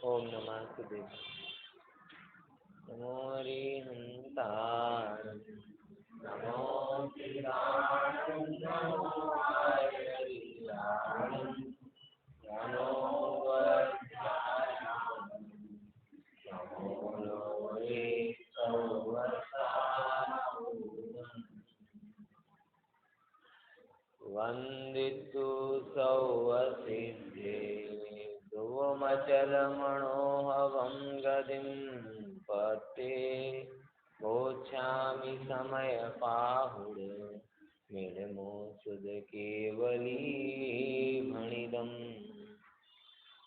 ओम नमः सुदेव। नमो हरिहंताय, नमो श्रीराम, नमो हरिराम, नमो वज्राय, नमो लोहे सौवसाय। वंदितु सौवसिद्धे ध्रुवमचलमणोहवं गतिं पते गोच्छामि समयपाहुडे मेळमोत्सुदकेवली भणिदम्।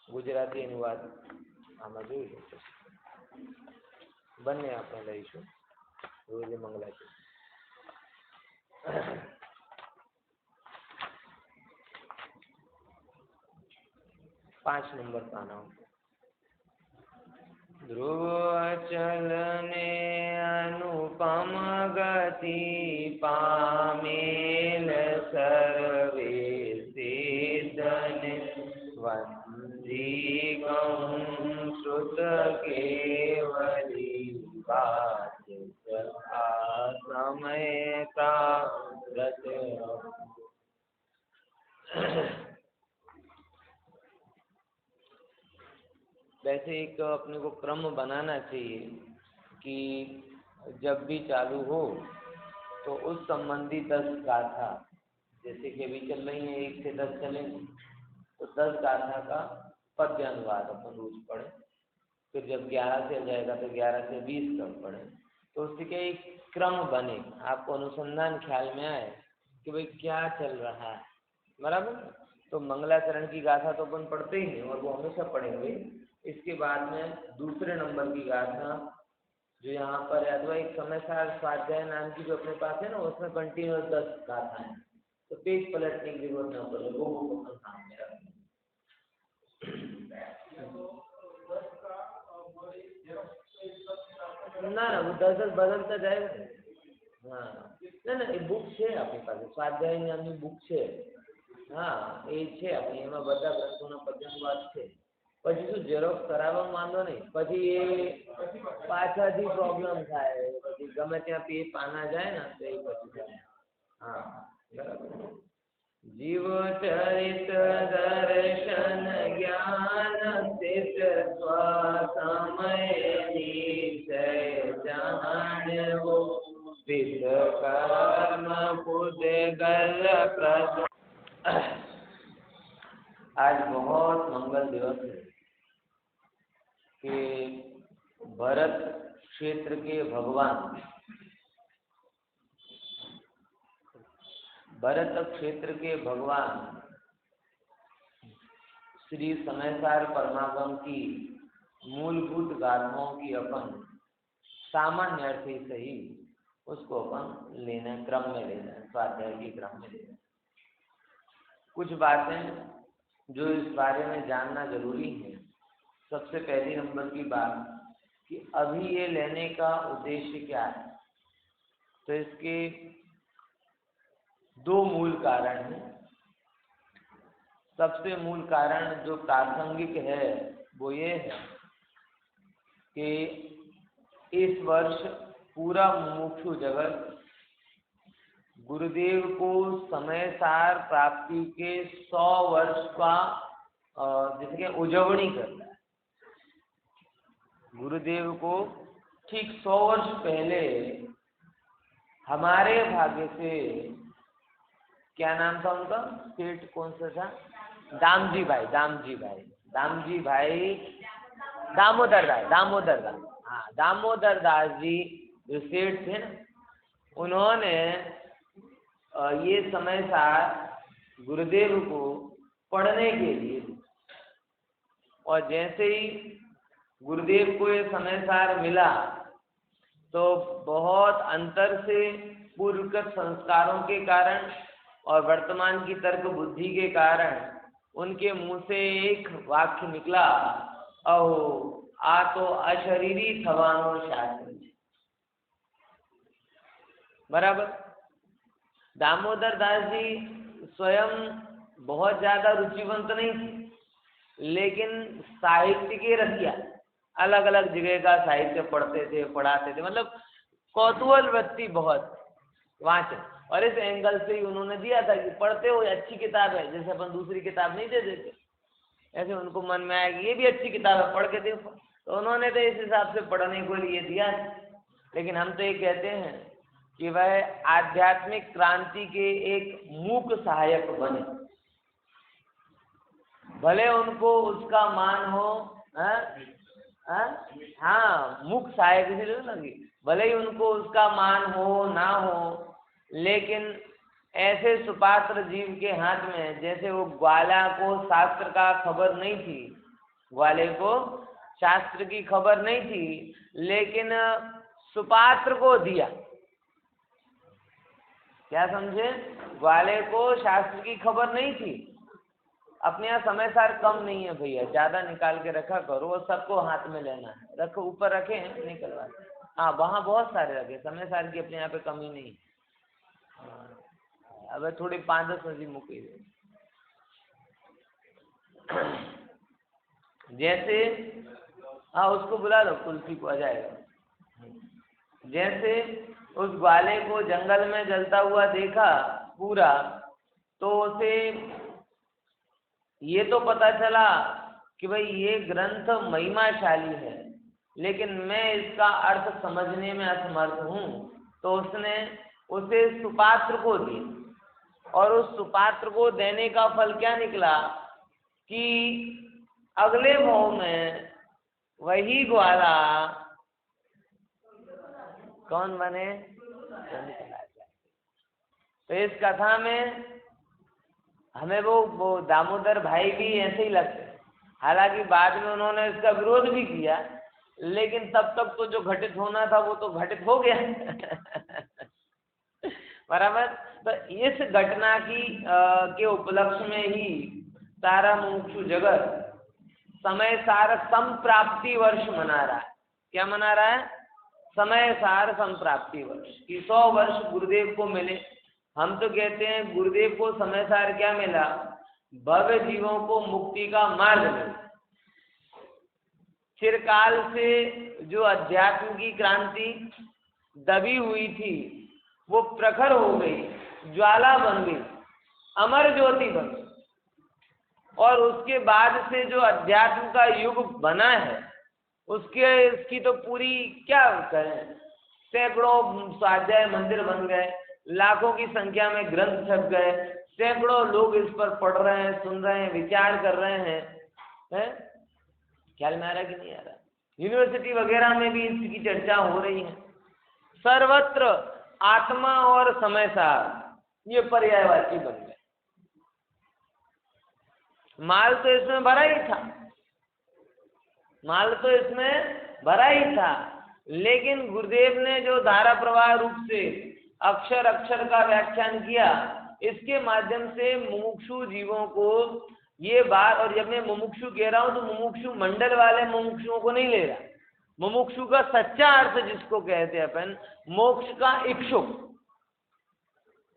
गुजराती अनुवाद આમાં જોઈ લો બંને આપણે લઈશું રોજ મંગલાચરણ। 5 नंबर पाना। ध्रुव अचल ने अनुपम गति पामेल सर्वे सिद्धने वंदी कहूँ श्रुत केवली बात समय का व्रत। वैसे एक अपने को क्रम बनाना चाहिए कि जब भी चालू हो तो उस संबंधी 10 गाथा, जैसे कि अभी चल रही है 1 से 10 चलेंगे तो 10 गाथा का पद्य अनुवाद अपन रोज पढ़े। फिर जब 11 से जाएगा तो 11 से 20 तक पढ़े, तो उससे क्या एक क्रम बने, आपको अनुसंधान ख्याल में आए कि भाई क्या चल रहा है। बराबर। तो मंगलाचरण की गाथा तो अपन पढ़ते ही हैं और वो हमेशा पढ़ेंगे। इसके बाद में दूसरे नंबर की गाथा जो यहाँ पर है, अथवा एक समयसार स्वाध्याय नाम की जो अपने पास है ना, उसमें कंटिन्यूअस 10 गाथा है, तो पेज पलटने की जरूरत न पड़े, वो अपन सामने रखें। ना वो 10 बदलता जाएगा। हाँ ना ये बुक है अपनी पास, स्वाध्याय नामनी बुक है। हाँ ये है अपनी, एમાં બધા ગ્રંથોના પદ્યાનુવાદ છે। પછી શું ઝેરોક્સ કરાવવામાં વાંધો નહીં, પછી એ પાછળથી પ્રોબ્લેમ થાય, પછી ગમે ત્યાં પે પાના જાય ને તો એ પછી થાય। हाँ बराबर। जीव चरित दर्शन ज्ञान स्थित स्वसमय निश्चय जानो सिद्ध कर्म पुद्गल प्रद। आज बहुत मंगल दिवस है कि भरत क्षेत्र के भगवान, भरत क्षेत्र के भगवान श्री समयसार परमागम की मूलभूत गाथाओं की अपन सामान्य अर्थ ही सही उसको अपन लेना, क्रम में लेना, स्वाध्याय के क्रम में लेना। कुछ बातें जो इस बारे में जानना जरूरी है। सबसे पहली नंबर की बात कि अभी ये लेने का उद्देश्य क्या है। तो इसके 2 मूल कारण हैं। सबसे मूल कारण जो प्रासंगिक है वो ये है कि इस वर्ष पूरा मुमुक्षु जगत गुरुदेव को समयसार प्राप्ति के 100 वर्ष का जैसे कि उजवणी करना है। गुरुदेव को ठीक 100 वर्ष पहले हमारे भाग्य से, क्या नाम था उनका, सेठ कौन सा था, दामोदर दास। हाँ दामोदर दास जी जो सेठ थे ना, उन्होंने ये समयसार गुरुदेव को पढ़ने के लिए, और जैसे ही गुरुदेव को ये समयसार मिला तो बहुत अंतर से पूर्वगत संस्कारों के कारण और वर्तमान की तर्क बुद्धि के कारण उनके मुंह से एक वाक्य निकला, अहो आ तो अशरीरी थवानो शास्त्र। बराबर। दामोदर दास जी स्वयं बहुत ज्यादा रुचिवंत नहीं थे, लेकिन साहित्य के रसिया अलग अलग जगह का साहित्य पढ़ते थे, पढ़ाते थे, मतलब कौतूहल वृत्ति बहुत वाचन। और इस एंगल से ही उन्होंने दिया था कि पढ़ते हो, अच्छी किताब है, जैसे अपन दूसरी किताब नहीं दे देते, ऐसे उनको मन में आया कि ये भी अच्छी किताब है, पढ़ के देखो, तो उन्होंने तो इस हिसाब से पढ़ने को लिए दिया। लेकिन हम तो ये कहते हैं कि वह आध्यात्मिक क्रांति के एक मूक सहायक बने, भले उनको उसका मान हो, हाँ मूक सहायक इसलिए लगी, भले ही उनको उसका मान हो ना हो, लेकिन ऐसे सुपात्र जीव के हाथ में, जैसे वो ग्वाला को शास्त्र का खबर नहीं थी, ग्वाले को शास्त्र की खबर नहीं थी, लेकिन सुपात्र को दिया। क्या समझे? ग्वाले को शास्त्र की खबर नहीं थी। अपने यहाँ समय सार कम नहीं है भैया, ज्यादा निकाल के रखा करो, वो सबको हाथ में लेना है, रखो ऊपर रखे हैं निकलवा, हाँ वहाँ बहुत सारे रखे, समय सार की अपने यहाँ पे कमी नहीं। अब थोड़ी 5-10 नदी मुकी जैसे, हाँ उसको बुला लो, तुलसी को आ जाएगा। जैसे उस ग्वाले को जंगल में जलता हुआ देखा पूरा, तो उसे ये तो पता चला कि भाई ये ग्रंथ महिमाशाली है, लेकिन मैं इसका अर्थ समझने में असमर्थ हूँ, तो उसने उसे सुपात्र को दिया। और उस सुपात्र को देने का फल क्या निकला कि अगले भाव में वही ग्वाला कौन बने? तो इस कथा में हमें वो दामोदर भाई भी ऐसे ही लगते, हालांकि बाद में उन्होंने इसका विरोध भी किया, लेकिन तब तक तो जो घटित होना था वो तो घटित हो गया बराबर। तो इस घटना की के उपलक्ष्य में ही सारा मुमुक्षु जगत समय सार संप्राप्ति वर्ष मना रहा है। क्या मना रहा है? समय सार संप्राप्ति वर्ष की 100 वर्ष गुरुदेव को मिले। हम तो कहते हैं गुरुदेव को समय सार क्या मिला? भव्य जीवों को मुक्ति का मार्ग मिला। चिरकाल से जो अध्यात्म की क्रांति दबी हुई थी वो प्रखर हो गई, ज्वाला बन गई, अमर ज्योति बन गई। और उसके बाद से जो अध्यात्म का युग बना है उसकी तो पूरी क्या करें, सैकड़ों स्वाध्याय मंदिर बन गए, लाखों की संख्या में ग्रंथ छप गए, सैकड़ों लोग इस पर पढ़ रहे हैं, सुन रहे हैं, विचार कर रहे हैं? ख्याल में आ रहा कि नहीं आ रहा? यूनिवर्सिटी वगैरह में भी इसकी चर्चा हो रही है। सर्वत्र आत्मा और समय सार ये पर्यायवाची बन गए। माल तो इसमें भरा ही था, माल तो इसमें भरा ही था, लेकिन गुरुदेव ने जो धारा प्रवाह रूप से अक्षर अक्षर का व्याख्यान किया, इसके माध्यम से मुमुक्षु जीवों को ये बात, और जब मैं मुमुक्षु कह रहा हूं तो मुमुक्षु मंडल वाले मुमुक्षुओं को नहीं ले रहा, मुमुक्षु का सच्चा अर्थ जिसको कहते हैं अपन, मोक्ष का इच्छुक।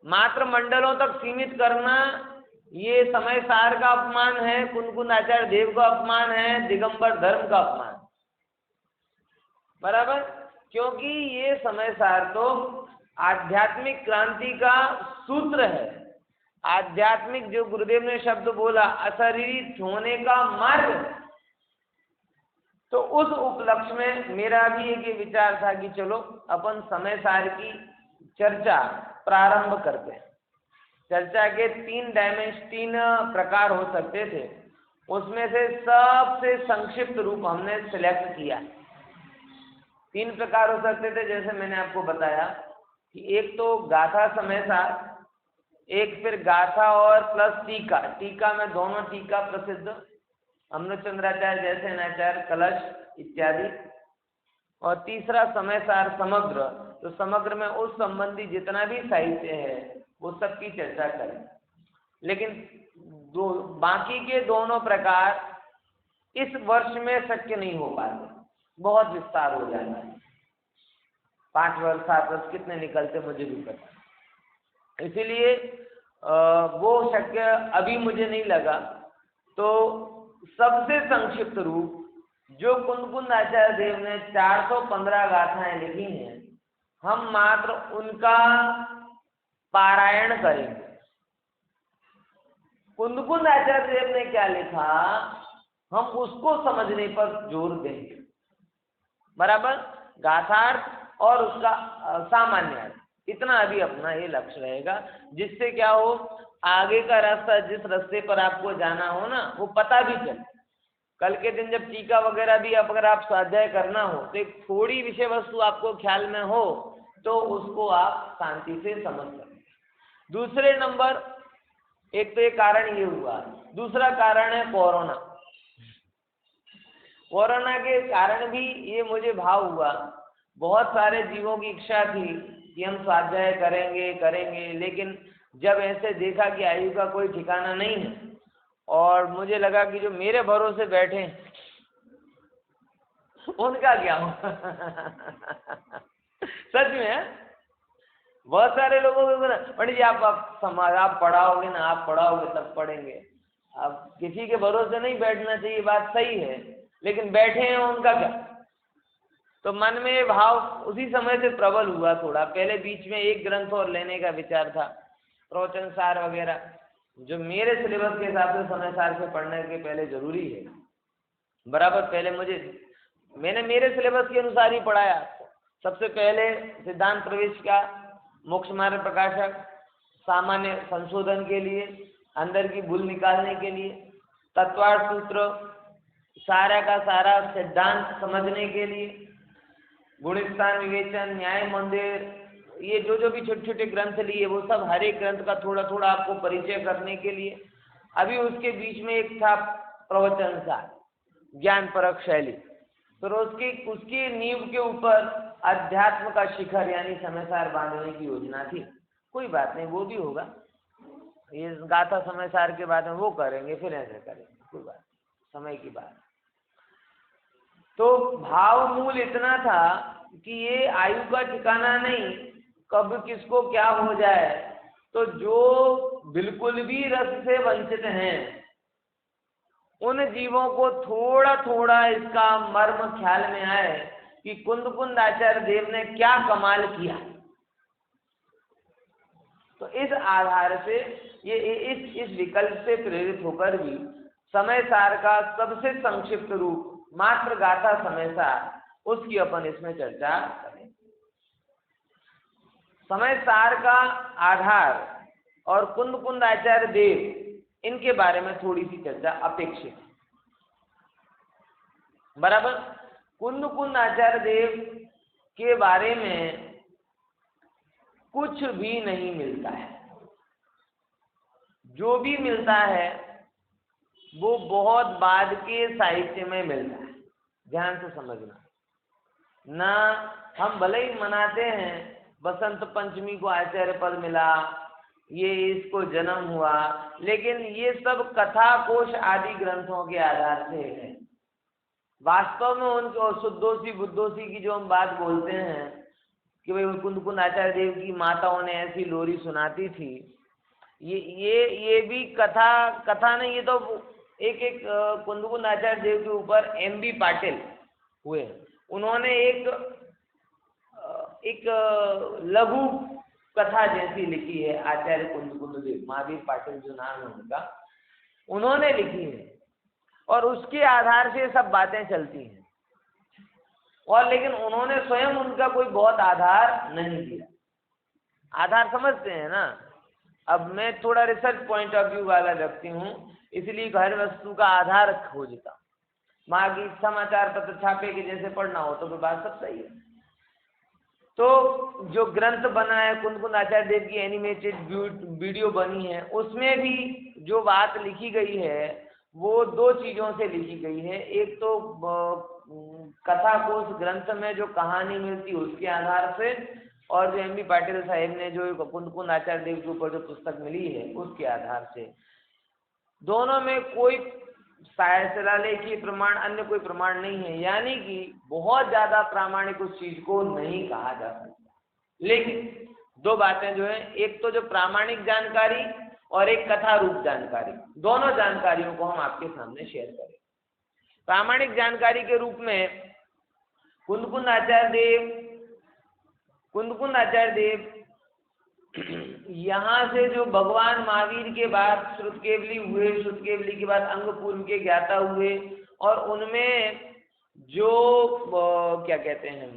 मात्र मंडलों तक सीमित करना ये समय सार का अपमान है, कुनकुन आचार्य देव का अपमान है, दिगंबर धर्म का अपमान, बराबर। क्योंकि ये समय सार तो आध्यात्मिक क्रांति का सूत्र है, आध्यात्मिक जो गुरुदेव ने शब्द बोला अशरीरी होने का मार्ग है। तो उस उपलक्ष्य में मेरा भी एक विचार था कि चलो अपन समय सार की चर्चा प्रारंभ करते हैं। चर्चा के 3 प्रकार हो सकते थे, उसमें से सबसे संक्षिप्त रूप हमने सिलेक्ट किया। 3 प्रकार हो सकते थे, जैसे मैंने आपको बताया कि एक तो गाथा समय सार, एक फिर गाथा और प्लस टीका, टीका में दोनों टीका प्रसिद्ध, अमृतचंद्राचार्य जैसे नाचार्य, कलश इत्यादि, और तीसरा समय सार समग्र, तो समग्र में उस संबंधी जितना भी साहित्य है वो सब की चर्चा करें। लेकिन बाकी के दोनों प्रकार इस वर्ष में शक्य नहीं हो पाते, बहुत विस्तार हो जाता है। 5 वर्ष 7 वर्ष कितने निकलते मुझे भी पता, इसीलिए वो शक्य अभी मुझे नहीं लगा। तो सबसे संक्षिप्त रूप जो कुंदकुंद आचार्य देव ने 415 गाथाएं लिखी हैं, हम मात्र उनका पारायण करेंगे। कुंदकुंद आचार्य देव ने क्या लिखा, हम उसको समझने पर जोर देंगे। बराबर, गाथार्थ और उसका सामान्य अर्थ, इतना अभी अपना ये लक्ष्य रहेगा, जिससे क्या हो, आगे का रास्ता जिस रास्ते पर आपको जाना हो ना, वो पता भी चले। कल के दिन जब टीका वगैरह भी अगर आप स्वाध्याय करना हो तो एक थोड़ी विषय वस्तु आपको ख्याल में हो तो उसको आप शांति से समझ सकते। दूसरे नंबर, एक तो ये कारण ये हुआ, दूसरा कारण है कोरोना। कोरोना के कारण भी ये मुझे भाव हुआ, बहुत सारे जीवों की इच्छा थी कि हम स्वाध्याय करेंगे, लेकिन जब ऐसे देखा कि आयु का कोई ठिकाना नहीं है, और मुझे लगा कि जो मेरे भरोसे बैठे उनका क्या हो सच में है। बहुत सारे लोगों को पंडित जी आप पढ़ाओगे ना, आप पढ़ाओगे तब पढ़ेंगे। अब किसी के भरोसे नहीं बैठना चाहिए, बात सही है, लेकिन बैठे हैं उनका क्या। तो मन में ये भाव उसी समय से प्रबल हुआ थोड़ा। पहले बीच में एक ग्रंथ और लेने का विचार था, प्रवचन सार वगैरह, जो मेरे सिलेबस के हिसाब से समय सार से पढ़ने के पहले जरूरी है। बराबर, पहले मैंने मेरे सिलेबस के अनुसार ही पढ़ाया। सबसे पहले सिद्धांत प्रवेश का, मोक्ष मार्ग प्रकाशक, सामान्य संशोधन के लिए, अंदर की भूल निकालने के लिए, तत्वार्थ सूत्र, सारा का सारा सिद्धांत समझने के लिए, गुणस्थान विवेचन, न्याय मंदिर, ये जो भी छोटे छोटे ग्रंथ लिए, वो सब हर एक ग्रंथ का थोड़ा थोड़ा आपको परिचय करने के लिए। अभी उसके बीच में एक था प्रवचन सार, ज्ञान परक शैली, फिर उसकी नींव के ऊपर अध्यात्म का शिखर यानी समय सार बांधने की योजना थी। कोई बात नहीं, वो भी होगा, ये गाथा समय सार के बाद में वो करेंगे, फिर ऐसे करेंगे, कोई बात, समय की बात। तो भाव मूल इतना था कि ये आयु का ठिकाना नहीं, कब किसको क्या हो जाए। तो जो बिल्कुल भी रस से वंचित हैं, उन जीवों को थोड़ा थोड़ा इसका मर्म ख्याल में आए कि कुंदकुंद आचार्य देव ने क्या कमाल किया। तो इस आधार से ये इस विकल्प से प्रेरित होकर भी समय सार का सबसे संक्षिप्त रूप मात्र गाथा समय सार, उसकी अपन इसमें चर्चा करें। समय सार का आधार और कुंदकुंद आचार्य देव, इनके बारे में थोड़ी सी चर्चा अपेक्षित है। बराबर, कुंदकुंद आचार्य देव के बारे में कुछ भी नहीं मिलता है। जो भी मिलता है वो बहुत बाद के साहित्य में मिलता है। ध्यान से समझना ना, हम भले ही मनाते हैं बसंत पंचमी को आचार्य पद मिला, ये इसको जन्म हुआ, लेकिन ये सब कथा कोश आदि ग्रंथों के आधार से है। वास्तव में उनको शुद्धोसी बुद्धोसी की जो हम बात बोलते हैं कि भाई कुंदकुंद आचार्य देव की माताओं ने ऐसी लोरी सुनाती थी, ये भी कथा नहीं, ये तो एक कुंदकुंद आचार्य देव के ऊपर M.B. पाटिल हुए, उन्होंने एक लघु कथा जैसी लिखी है आचार्य कुंदकुंद देव, महावीर पाटिल जो नाम है उनका, उन्होंने लिखी है, और उसके आधार से सब बातें चलती हैं। और लेकिन उन्होंने स्वयं उनका कोई बहुत आधार नहीं दिया। आधार समझते हैं ना। अब मैं थोड़ा रिसर्च पॉइंट ऑफ व्यू वाला व्यक्ति हूँ, इसलिए हर वस्तु का आधार खोजता हूँ। माँ की समाचार पत्र छापे के जैसे पढ़ना हो तो बात सब सही है। तो जो ग्रंथ बना है, कुंदकुंद आचार्य देव की एनिमेटेड वीडियो बनी है, उसमें भी जो बात लिखी गई है वो दो चीजों से लिखी गई है। एक तो कथा कोश ग्रंथ में जो कहानी मिलती उसके आधार से, और जो M.B. पाटिल साहब ने जो कुंदकुंद आचार्य देव के ऊपर जो पुस्तक मिली है उसके आधार से। दोनों में कोई शिलालेखी प्रमाण, अन्य कोई प्रमाण नहीं है, यानी कि बहुत ज्यादा प्रामाणिक उस चीज को नहीं कहा जा सकता। लेकिन दो बातें जो है, एक तो जो प्रामाणिक जानकारी और एक कथा रूप जानकारी। दोनों जानकारियों को हम आपके सामने शेयर करें। प्रामाणिक जानकारी के रूप में कुंदकुंद आचार्य देव यहाँ से जो भगवान महावीर के बाद श्रुतकेवली हुए, श्रुतकेवली के बाद अंगपूर्व के ज्ञाता हुए, और उनमें जो क्या कहते हैं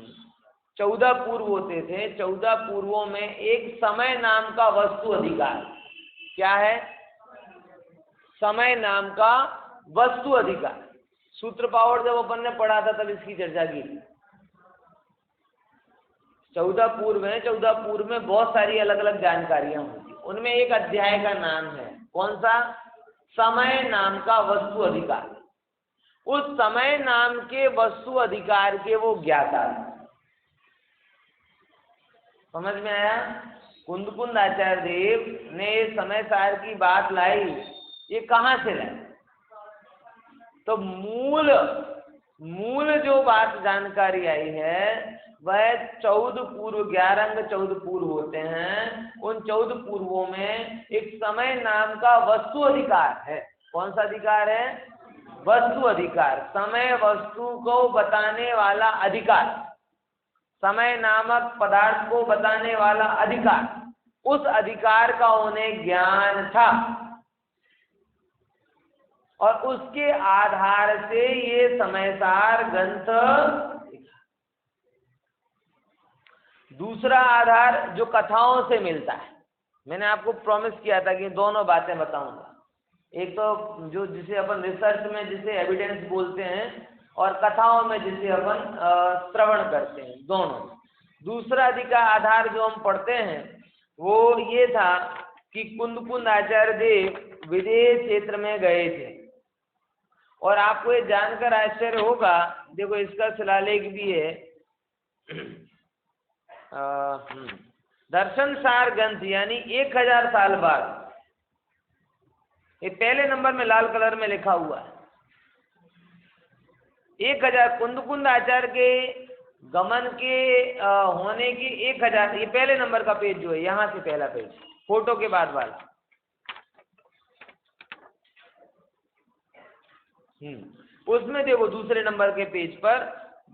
14 पूर्व होते थे, 14 पूर्वों में एक समय नाम का वस्तु अधिकार, क्या है? समय नाम का वस्तु अधिकार। सूत्र पावड़ जब अपन ने पढ़ा था तब इसकी चर्चा की। 14 पूर्व है, 14 पूर्व में बहुत सारी अलग अलग जानकारियां होती, उनमें एक अध्याय का नाम है कौन सा? समय नाम का वस्तु अधिकार। उस समय नाम के वस्तु अधिकार के वो ज्ञाता, समझ में आया? कुंदकुंद आचार्य देव ने समय सार की बात लाई, ये कहाँ से लाई? तो मूल जो बात जानकारी आई है वह 14 पूर्व, 11 अंग 14 पूर्व होते हैं। उन 14 पूर्वों में एक समय नाम का वस्तु अधिकार है। कौन सा अधिकार है? वस्तु अधिकार, समय वस्तु को बताने वाला अधिकार, समय नामक पदार्थ को बताने वाला अधिकार। उस अधिकार का उन्हें ज्ञान था और उसके आधार से ये समयसार ग्रंथ। दूसरा आधार जो कथाओं से मिलता है, मैंने आपको प्रॉमिस किया था कि दोनों बातें बताऊंगा। एक तो जो जिसे अपन रिसर्च में जिसे एविडेंस बोलते हैं, और कथाओं में जिसे अपन श्रवण करते हैं, दोनों। दूसरा अधिकार आधार जो हम पढ़ते हैं वो ये था कि कुंदकुंद आचार्य देव विदेह क्षेत्र में गए थे। और आपको ये जानकर आश्चर्य होगा, देखो इसका शिलालेख भी है, दर्शन सार ग्रंथ, यानी 1000 साल बाद, ये पहले नंबर में लाल कलर में लिखा हुआ है। 1000 कुंदकुंद आचार्य के गमन के होने की 1000, ये पहले नंबर का पेज जो है, यहाँ से पहला पेज, फोटो के बाद वाला। उसमें देखो दूसरे नंबर के पेज पर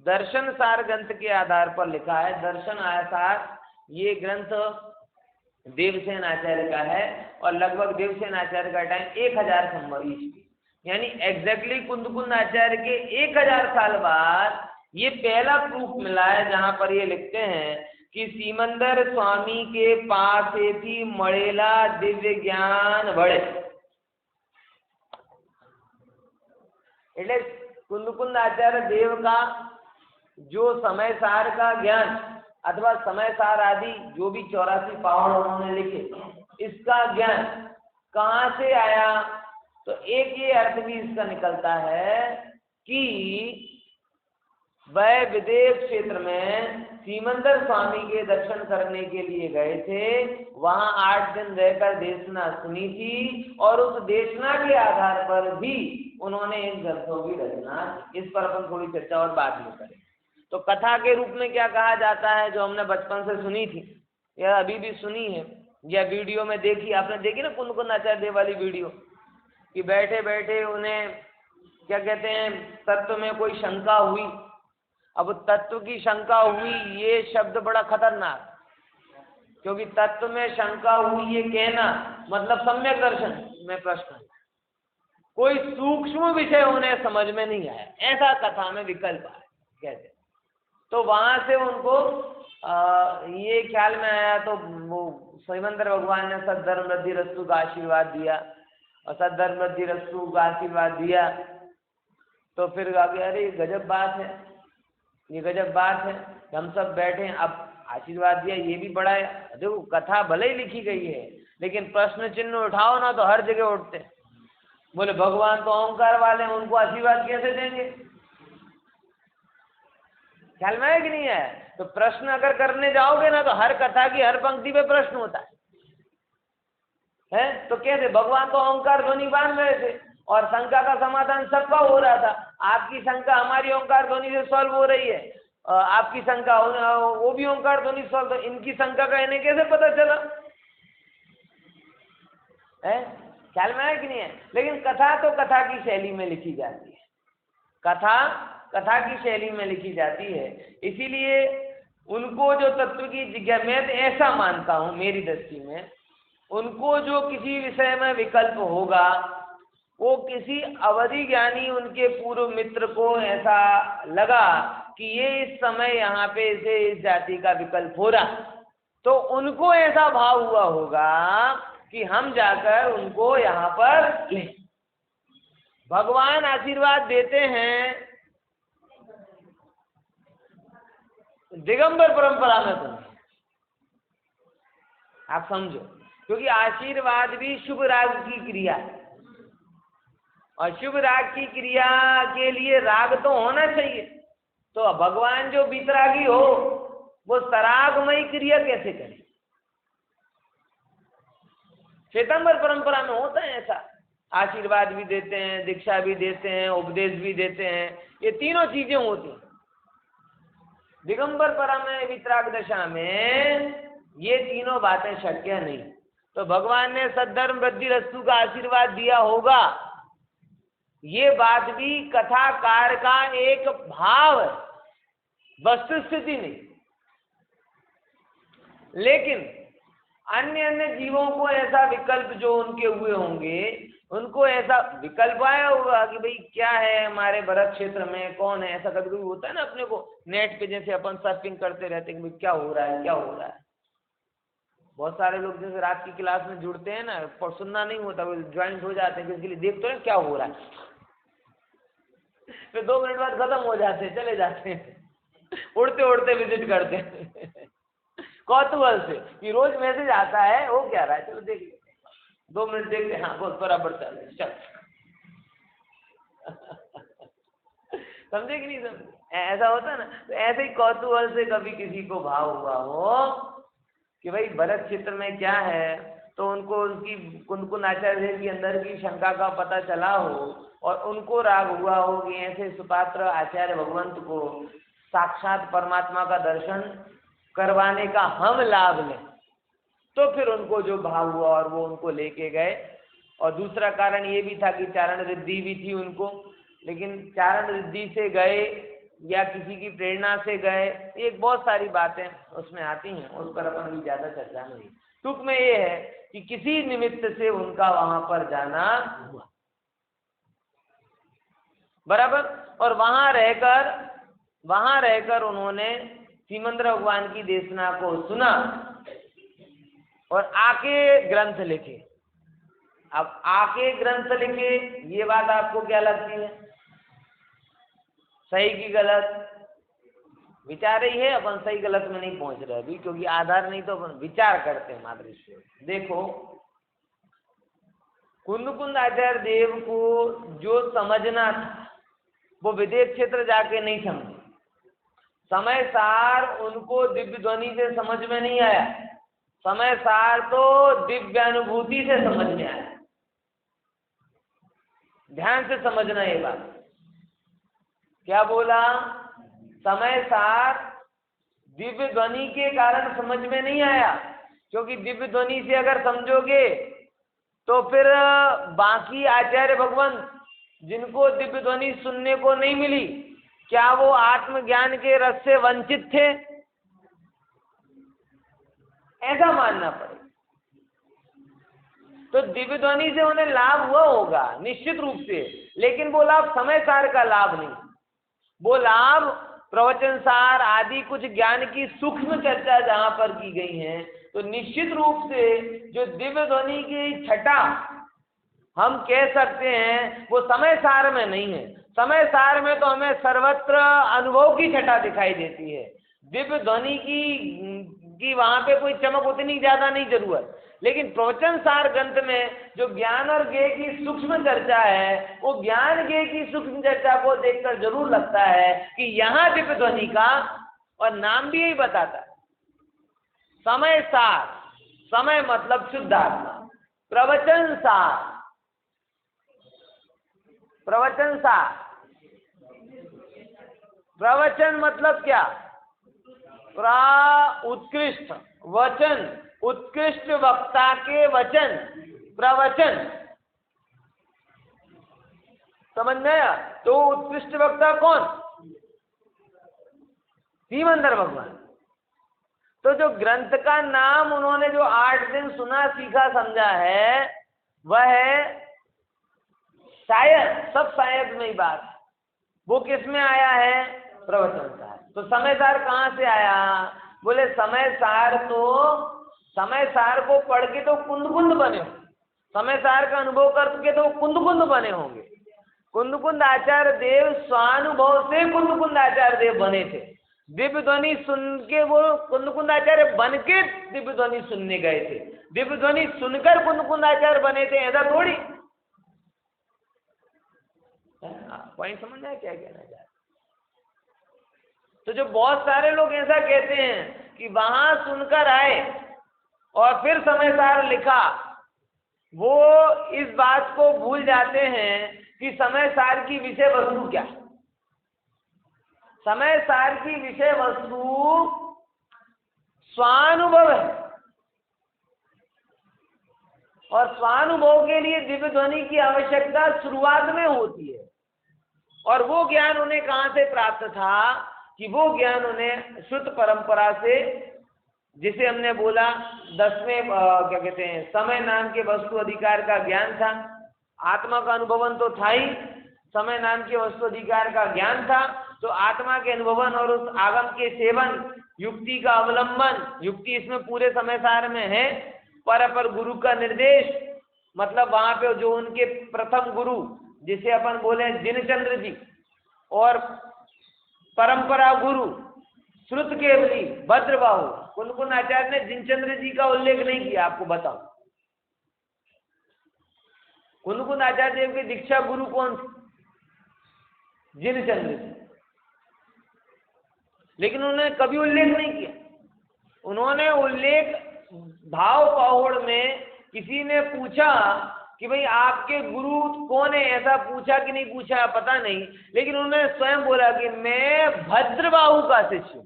दर्शन सार ग्रंथ के आधार पर लिखा है। दर्शन सार ये ग्रंथ देवसेन आचार्य का है, और लगभग देवसेन आचार्य का टाइम 1000 संवत ईस्वी, यानी एग्जैक्टली कुंदकुंद आचार्य के 1000 साल बाद ये पहला प्रूफ मिला है, जहां पर ये लिखते हैं कि सीमंदर स्वामी के पास थी मड़ेला दिव्य ज्ञान बड़े। એટલે कुंदकुंद आचार्य देव का जो समय सार का ज्ञान अथवा समय सार आदि जो भी 84 पावन उन्होंने लिखे, इसका ज्ञान कहाँ से आया? तो एक ये अर्थ भी इसका निकलता है कि वह विदेह क्षेत्र में सीमंदर स्वामी के दर्शन करने के लिए गए थे, वहां 8 दिन रहकर देशना सुनी थी, और उस देशना के आधार पर भी उन्होंने इन ग्रंथों की रचना। इस पर अपन थोड़ी चर्चा और बाद में करें। तो कथा के रूप में क्या कहा जाता है, जो हमने बचपन से सुनी थी या अभी भी सुनी है, या वीडियो में देखी, आपने देखी ना कुंदकुंद आचार्य देव वाली वीडियो, कि बैठे बैठे उन्हें क्या कहते हैं, तत्व में कोई शंका हुई। अब तत्व की शंका हुई, ये शब्द बड़ा खतरनाक, क्योंकि तत्व में शंका हुई ये कहना मतलब सम्यक दर्शन में प्रश्न, कोई सूक्ष्म विषय उन्हें समझ में नहीं आया, ऐसा कथा में विकल्प है कहते। तो वहां से उनको ये ख्याल में आया, तो वो सिमंदर भगवान ने सद्धर्म वृद्धि रस्तु का आशीर्वाद दिया, और सद्धर्म वृद्धि रस्तु का आशीर्वाद दिया। तो फिर आगे अरे गजब बात है, ये गजब बात है, हम सब बैठे हैं, अब आशीर्वाद दिया, ये भी बड़ा है। देखो कथा भले ही लिखी गई है, लेकिन प्रश्न चिन्ह उठाओ ना तो हर जगह उठते। बोले भगवान तो ओंकार वाले हैं, उनको आशीर्वाद कैसे देंगे? ख्याल में है कि नहीं है? तो प्रश्न अगर करने जाओगे ना तो हर कथा की हर पंक्ति पे प्रश्न होता है? तो कैसे? भगवान तो ओंकार ध्वनि बांध रहे थे और शंका का समाधान सबका हो रहा था। आपकी शंका हमारी ओंकार ध्वनि से सॉल्व हो रही है, आपकी शंका वो भी ओंकार ध्वनि सॉल्व, इनकी शंका का इन्हें कैसे पता चला? है, ख्याल में है कि नहीं है। लेकिन कथा तो कथा की शैली में लिखी जाती है, कथा कथा की शैली में लिखी जाती है। इसीलिए उनको जो तत्व की जिज्ञासा, मैं तो ऐसा मानता हूँ मेरी दृष्टि में, उनको जो किसी विषय में विकल्प होगा वो किसी अवधि ज्ञानी उनके पूर्व मित्र को ऐसा लगा कि ये इस समय यहाँ पे इसे इस जाति का विकल्प हो रहा, तो उनको ऐसा भाव हुआ होगा कि हम जाकर उनको यहाँ पर ले। भगवान आशीर्वाद देते हैं दिगंबर परंपरा में तो नहीं, आप समझो, क्योंकि आशीर्वाद भी शुभ राग की क्रिया है और शुभ राग की क्रिया के लिए राग तो होना चाहिए। तो भगवान जो वितरागी हो वो सरागमयी क्रिया कैसे करे? श्वेतांबर परंपरा में होता है ऐसा, आशीर्वाद भी देते हैं, दीक्षा भी देते हैं, उपदेश भी देते हैं, ये तीनों चीजें होती हैं। दिगंबर परम में वितराग दशा में ये तीनों बातें शक्य नहीं। तो भगवान ने सद्धर्म वृद्धि रस्तु का आशीर्वाद दिया होगा, ये बात भी कथाकार का एक भाव है, वस्तुस्थिति नहीं। लेकिन अन्य अन्य जीवों को ऐसा विकल्प जो उनके हुए होंगे, उनको ऐसा विकल्प आया होगा कि भाई क्या है हमारे भरत क्षेत्र में, कौन है, ऐसा कभी कभी होता है ना अपने को नेट पे, जैसे अपन सर्फिंग करते रहते हैं कि भाई क्या हो रहा है क्या हो रहा है। बहुत सारे लोग जैसे रात की क्लास में जुड़ते हैं ना, पर सुनना नहीं होता, वो ज्वाइंट हो जाते हैं, इसके लिए देखते हैं क्या हो रहा है, फिर 2 मिनट बाद खत्म हो जाते हैं, चले जाते हैं, उड़ते उड़ते विजिट करते हैं कौतूहल से कि रोज मैसेज आता है, वो क्या रहा है, चलो देख 2 मिनट देखते हैं, हाँ बहुत बराबर चल समझे कि नहीं समझे? ऐसा होता है ना। तो ऐसे ही कौतूहल से कभी किसी को भाव हुआ हो कि भाई भरत क्षेत्र में क्या है, तो उनको उनकी कुनकुन आचार्य के अंदर की शंका का पता चला हो और उनको राग हुआ हो कि ऐसे सुपात्र आचार्य भगवंत को साक्षात परमात्मा का दर्शन करवाने का हम लाभ लें, तो फिर उनको जो भाव हुआ और वो उनको लेके गए। और दूसरा कारण ये भी था कि चारण रिद्धि भी थी उनको, लेकिन चारण रिद्धि से गए या किसी की प्रेरणा से गए, एक बहुत सारी बातें उसमें आती हैं, उस पर अपन भी ज्यादा चर्चा नहीं। टूक में ये है कि किसी निमित्त से उनका वहां पर जाना हुआ बराबर, और वहां रहकर उन्होंने सीमंद्र भगवान की देशना को सुना और आके ग्रंथ लिखे। अब आके ग्रंथ लिखे, ये बात आपको क्या लगती है, सही की गलत? विचार ही है, अपन सही गलत में नहीं पहुंच रहे अभी, क्योंकि आधार नहीं तो अपन विचार करते हैं मात्र से। देखो, कुंद आचार्य देव को जो समझना था वो विदेश क्षेत्र जाके नहीं समझे, समय सार उनको दिव्य ध्वनि से समझ में नहीं आया, समय सार तो दिव्यानुभूति से समझ में आया। ध्यान से समझना ये बात, क्या बोला, समय सार दिव्य ध्वनि के कारण समझ में नहीं आया, क्योंकि दिव्य ध्वनि से अगर समझोगे तो फिर बाकी आचार्य भगवंत जिनको दिव्य ध्वनि सुनने को नहीं मिली, क्या वो आत्मज्ञान के रस से वंचित थे? ऐसा मानना पड़ेगा। तो दिव्य ध्वनि से उन्हें लाभ हुआ होगा निश्चित रूप से, लेकिन वो लाभ समय सार का लाभ नहीं, वो लाभ प्रवचन सार आदि कुछ ज्ञान की सूक्ष्म चर्चा जहां पर की गई है, तो निश्चित रूप से जो दिव्य ध्वनि की छटा हम कह सकते हैं वो समय सार में नहीं है। समय सार में तो हमें सर्वत्र अनुभव की छटा दिखाई देती है, दिव्य ध्वनि की वहां पे कोई चमक उतनी ज्यादा नहीं जरूरत। लेकिन प्रवचन सार ग्रंथ में जो ज्ञान और ज्ञेय की सूक्ष्म चर्चा है, वो ज्ञान ज्ञेय की सूक्ष्म चर्चा को देखकर जरूर लगता है कि यहाँ दिव्य ध्वनि का, और नाम भी यही बताता है, समय सार, समय मतलब शुद्धात्मा, प्रवचन सार, प्रवचन सार, प्रवचन मतलब क्या, उत्कृष्ट वचन, उत्कृष्ट वक्ता के वचन, प्रवचन, समझ में आया? तो उत्कृष्ट वक्ता कौन? सीमंदर भगवान। तो जो ग्रंथ का नाम उन्होंने जो 8 दिन सुना, सीखा, समझा है, वह है शायद, सब शायद में ही बात है। वो किस में आया है? प्रवचन सार। तो समय सार कहाँ से आया? बोले समय सार तो, समय सार को पढ़ के तो कुंद कुंद बने होंगे, समय सार का अनुभव करके तो कुंद कुंद बने होंगे। कुंद कुंद आचार्य देव स्वानुभव से कुंद कुंद आचार्य देव बने थे। दिव्य ध्वनि सुन के वो कुंद कुंद आचार्य बन के दिव्य ध्वनि सुनने गए थे, दिव्य ध्वनि सुनकर कुंद कुंद आचार्य बने थे, ऐसा थोड़ी। पॉइंट समझ में क्या कहना चाह रहे? तो जो बहुत सारे लोग ऐसा कहते हैं कि वहां सुनकर आए और फिर समय सार लिखा, वो इस बात को भूल जाते हैं कि समय सार की विषय वस्तु क्या है। समय सार की विषय वस्तु स्वानुभव है, और स्वानुभव के लिए दिव्य ध्वनि की आवश्यकता शुरुआत में होती है। और वो ज्ञान उन्हें कहाँ से प्राप्त था? कि वो ज्ञान उन्हें शुद्ध परंपरा से, जिसे हमने बोला 10वें क्या कहते हैं, समय नाम के वस्तु अधिकार का ज्ञान था। आत्मा का अनुभवन तो था ही, समय नाम के वस्तु अधिकार का ज्ञान था। तो आत्मा के अनुभवन और उस आगम के सेवन, युक्ति का अवलंबन, युक्ति इसमें पूरे समय सार में है। पर गुरु का निर्देश, मतलब वहां पे जो उनके प्रथम गुरु, जिसे अपन बोले जिनचंद्र जी, और परंपरा गुरु श्रुत केवली भद्रबाहु। कुंद कुंद आचार्य ने जिनचंद्र जी का उल्लेख नहीं किया, आपको बताओ। कुंद कुंद आचार्य देव के दीक्षा गुरु कौन थे? जिनचंद्र जी। लेकिन उन्होंने कभी उल्लेख नहीं किया। उन्होंने उल्लेख भाव पाहुड़ में, किसी ने पूछा कि भाई आपके गुरु कौन है, ऐसा पूछा कि नहीं पूछा पता नहीं, लेकिन उन्होंने स्वयं बोला कि मैं भद्रबाहु का शिष्य हूं।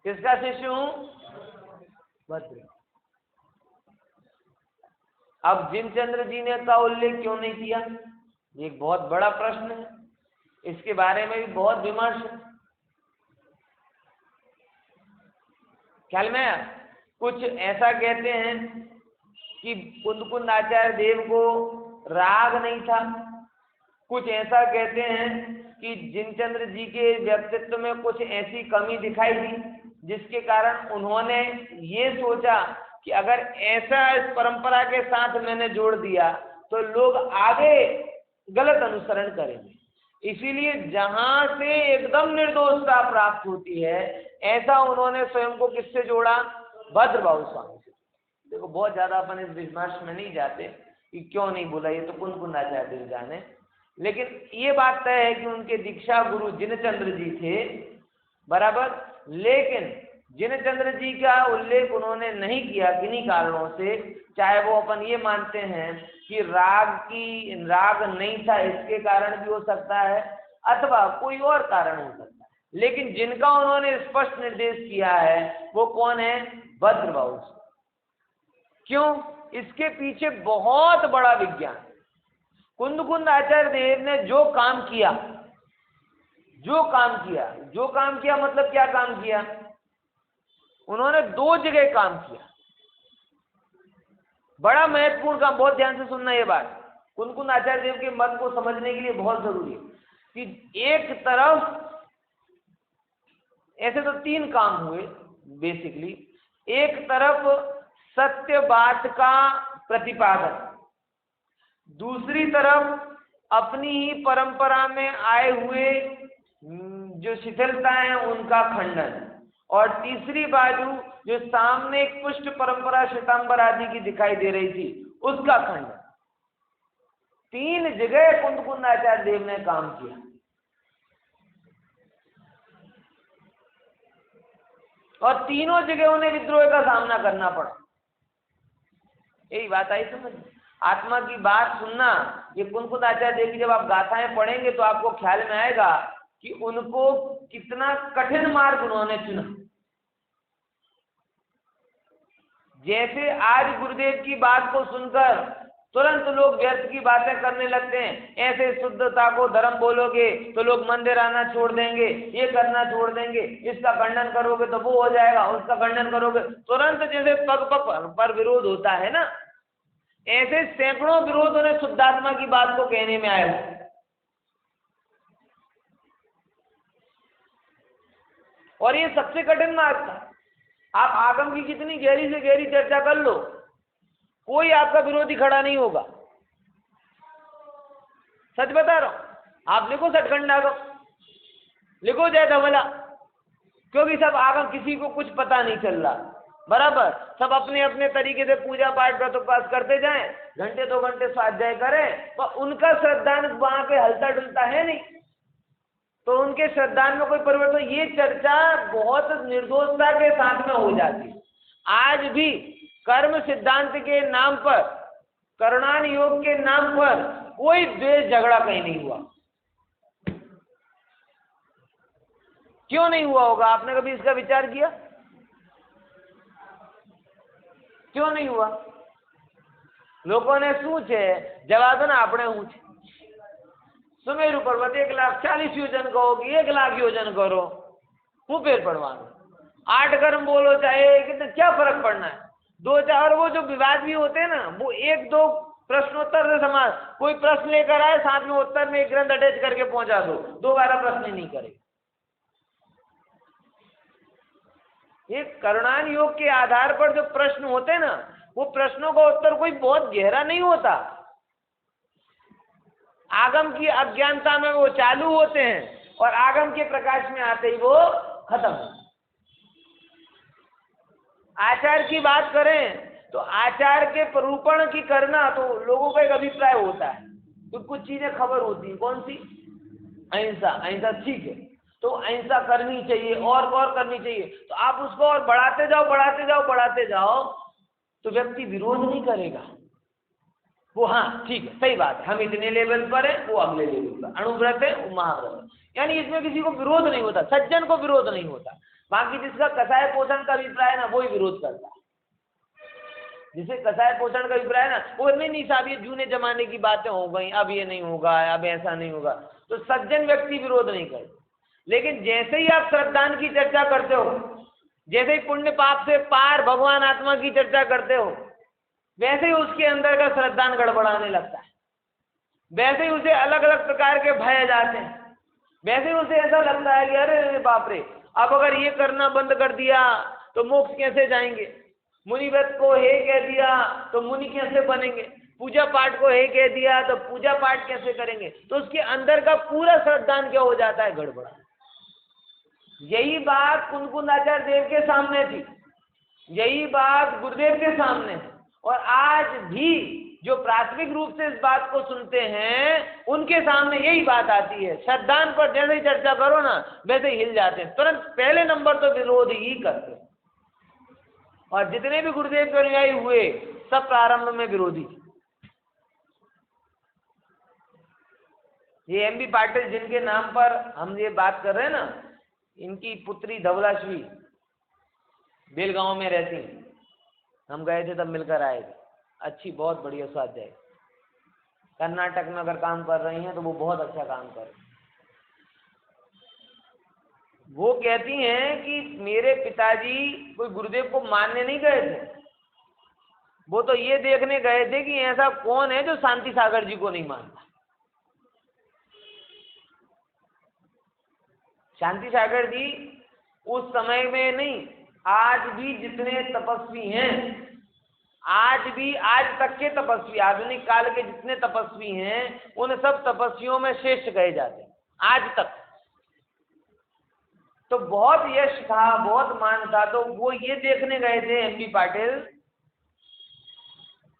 किसका शिष्य हूं? भद्र। अब जिनचंद्र जी ने का उल्लेख क्यों नहीं किया? ये एक बहुत बड़ा प्रश्न है, इसके बारे में भी बहुत विमर्श है। ख्याल में कुछ ऐसा कहते हैं कि कुंद कुंद आचार्य देव को राग नहीं था, कुछ ऐसा कहते हैं कि जिनचंद्र जी के व्यक्तित्व में कुछ ऐसी कमी दिखाई दी, जिसके कारण उन्होंने ये सोचा कि अगर ऐसा इस परंपरा के साथ मैंने जोड़ दिया तो लोग आगे गलत अनुसरण करेंगे। इसीलिए जहां से एकदम निर्दोषता प्राप्त होती है, ऐसा उन्होंने स्वयं को किससे जोड़ा? भद्रबाहु स्वामी से। देखो, बहुत ज्यादा अपन इस विमर्श में नहीं जाते कि क्यों नहीं बोला, ये तो कुंद कुंद आचार्य देव जाने। लेकिन ये बात तय है कि उनके दीक्षा गुरु जिनचंद्र जी थे, बराबर। लेकिन जिनचंद्र जी का उल्लेख उन्होंने नहीं किया किन्हीं कारणों से, चाहे वो अपन ये मानते हैं कि राग नहीं था, इसके कारण भी हो सकता है, अथवा कोई और कारण हो सकता है। लेकिन जिनका उन्होंने स्पष्ट निर्देश किया है वो कौन है? भद्रबाहु। क्यों? इसके पीछे बहुत बड़ा विज्ञान। कुंद कुंद आचार्य देव ने जो काम किया मतलब क्या काम किया? उन्होंने 2 जगह काम किया, बड़ा महत्वपूर्ण काम। बहुत ध्यान से सुनना ये बात, कुंद कुंद आचार्य देव के मत को समझने के लिए बहुत जरूरी है कि एक तरफ, ऐसे तो 3 काम हुए बेसिकली। एक तरफ सत्य बात का प्रतिपादन, दूसरी तरफ अपनी ही परंपरा में आए हुए जो शिथिलता है उनका खंडन, और तीसरी बाजू जो सामने एक पुष्ट परंपरा श्वेतांबर आदि की दिखाई दे रही थी, उसका खंडन। 3 जगह कुंद कुंद आचार्य देव ने काम किया। और तीनों जगह उन्हें विद्रोह का सामना करना पड़ा। यही बात आई समझ। आत्मा की बात सुनना, ये कुंद कुंद आचार्य देव की जब आप गाथाएं पढ़ेंगे तो आपको ख्याल में आएगा कि उनको कितना कठिन मार्ग उन्होंने चुना। जैसे आज गुरुदेव की बात को सुनकर तुरंत लोग व्यर्थ की बातें करने लगते हैं, ऐसे शुद्धता को धर्म बोलोगे तो लोग मंदिर आना छोड़ देंगे, ये करना छोड़ देंगे, इसका खंडन करोगे तो वो हो जाएगा, उसका खंडन करोगे, तुरंत जैसे पग पग पर विरोध होता है ना, ऐसे सैकड़ों विरोध उन्हें शुद्धात्मा की बात को कहने में आए। और ये सबसे कठिन मार्ग था। आप आगम की कितनी गहरी से गहरी चर्चा कर लो, कोई आपका विरोधी खड़ा नहीं होगा। सच बता रहा हूं। आप लिखो सचखंड आगम, लिखो जय धवला, क्योंकि सब आगम, किसी को कुछ पता नहीं चल रहा, बराबर सब अपने अपने तरीके से पूजा पाठ व्रत उपवास करते जाएं, घंटे 2 घंटे स्वाध्याय करें, तो उनका श्रद्धान वहां पे हलता डुलता है नहीं, तो उनके श्रद्धान में कोई परिवर्तन। ये चर्चा बहुत निर्दोषता के साथ में हो जाती है। आज भी कर्म सिद्धांत के नाम पर, कर्णान योग के नाम पर कोई द्वेष झगड़ा कहीं नहीं हुआ। क्यों नहीं हुआ होगा? आपने कभी इसका विचार किया? क्यों नहीं हुआ? लोगों ने सूझे जवाब ना आपने ऊंचे सुमेरु पर्वत 1,40,000 योजन कहो कि 1,00,000 योजन करो, वो पेड़ पड़वानो, 8 कर्म बोलो चाहे कितने, क्या फर्क पड़ना है? 2-4, और वो जो विवाद भी होते हैं ना, वो 1-2 प्रश्नोत्तर से समान, कोई प्रश्न लेकर आए, साथ में उत्तर में एक ग्रंथ अटैच करके पहुंचा दो, दोबारा प्रश्न ही नहीं करे। ये करुणान योग के आधार पर जो प्रश्न होते हैं ना, वो प्रश्नों का उत्तर कोई बहुत गहरा नहीं होता, आगम की अज्ञानता में वो चालू होते हैं और आगम के प्रकाश में आते ही वो खत्म हो। आचार की बात करें तो आचार के प्ररूपण की करना तो लोगों का एक अभिप्राय होता है, तो कुछ चीजें खबर होती हैं। कौन सी? अहिंसा। अहिंसा ठीक है, तो अहिंसा करनी चाहिए और करनी चाहिए, तो आप उसको और बढ़ाते जाओ बढ़ाते जाओ बढ़ाते जाओ, तो व्यक्ति विरोध नहीं करेगा। वो हाँ ठीक है, सही बात है, हम इतने लेवल पर है, वो अगले लेवल पर, अणुव्रत है, वो महाव्रत है, यानी इसमें किसी को विरोध नहीं होता, सज्जन को विरोध नहीं होता। बाकी जिसका कसाय पोषण का अभिप्राय है ना, वो ही विरोध करता है। जिसे कसाय पोषण का अभिप्राय है ना, वो नहीं साहब ये जूने जमाने की बातें हो गई, अब ये नहीं होगा, अब ऐसा नहीं होगा, तो सज्जन व्यक्ति विरोध नहीं करता। लेकिन जैसे ही आप श्रद्धान की चर्चा करते हो, जैसे ही पुण्य पाप से पार भगवान आत्मा की चर्चा करते हो, वैसे ही उसके अंदर का श्रद्धान गड़बड़ाने लगता है, वैसे ही उसे अलग अलग प्रकार के भय जाते हैं, वैसे ही उसे ऐसा लगता है कि अरे बाप रे, अब अगर ये करना बंद कर दिया तो मोक्ष कैसे जाएंगे, मुनिव्रत को हे कह दिया तो मुनि कैसे बनेंगे, पूजा पाठ को हे कह दिया तो पूजा पाठ कैसे करेंगे, तो उसके अंदर का पूरा श्रद्धान क्या हो जाता है? गड़बड़ा। यही बात कुंदकुंद आचार्य देव के सामने थी, यही बात गुरुदेव के सामने है, और आज भी जो प्राथमिक रूप से इस बात को सुनते हैं उनके सामने यही बात आती है। श्रद्धान पर जैसे ही चर्चा करो ना, वैसे ही हिल जाते हैं, तुरंत पहले नंबर तो विरोध ही करते हैं। और जितने भी गुरुदेव के अनुयायी हुए सब प्रारंभ में विरोधी। ये एम बी पाटिल जिनके नाम पर हम ये बात कर रहे हैं ना, इनकी पुत्री धवलाश्वी बेलगांव में रहती, हम गए थे तब मिलकर आए थे, अच्छी बहुत बढ़िया स्वाध्याय, कर्नाटक में अगर काम कर रही हैं तो वो बहुत अच्छा काम कर रही हैं। वो कहती हैं कि मेरे पिताजी कोई गुरुदेव को मानने नहीं गए थे, वो तो ये देखने गए थे कि ऐसा कौन है जो शांति सागर जी को नहीं मानता। शांति सागर जी उस समय में नहीं, आज भी जितने तपस्वी हैं, आज भी आज तक के तपस्वी, आधुनिक काल के जितने तपस्वी हैं, उन सब तपस्वियों में श्रेष्ठ कहे जाते हैं आज तक। तो बहुत यश था, बहुत मान था, तो वो ये देखने गए थे एम बी पाटिल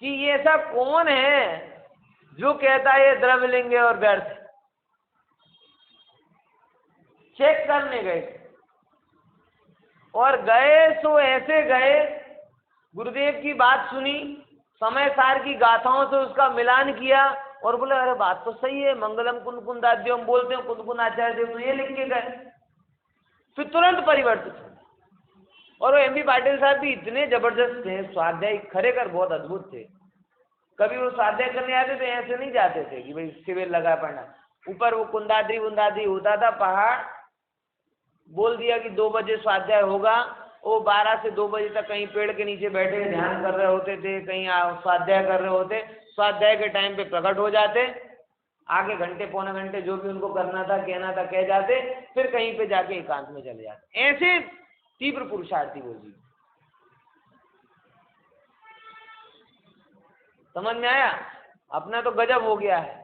कि ये ऐसा कौन है जो कहता है ये द्रव्यलिंग और व्यर्थ। चेक करने गए और गए सो ऐसे गए, गुरुदेव की बात सुनी, समय सार की गाथाओं से उसका मिलान किया और बोले अरे बात तो सही है, मंगलम कुंदकुंदाद्यम बोलते हैं, कुंदकुंद आचार्य देव तो ये लिख के गए। फिर तुरंत परिवर्तित हो और वो एमबी पाटिल साहब भी इतने जबरदस्त थे, स्वाध्याय खरेखर बहुत अद्भुत थे। कभी वो स्वाध्याय करने आते थे ऐसे नहीं जाते थे कि भाई शिविर लगा पड़ना। ऊपर वो कुंदाद्री होता था पहाड़, बोल दिया कि 2 बजे स्वाध्याय होगा, वो 12 से 2 बजे तक कहीं पेड़ के नीचे बैठे ध्यान कर रहे होते थे, कहीं स्वाध्याय कर रहे होते। स्वाध्याय के टाइम पे प्रकट हो जाते, आगे घंटे पौने घंटे जो भी उनको करना था कहना था कह जाते, फिर कहीं पे जाके एकांत में चले जाते। ऐसे तीव्र पुरुषार्थी वो जी। समझ में आया? अपना तो गजब हो गया है,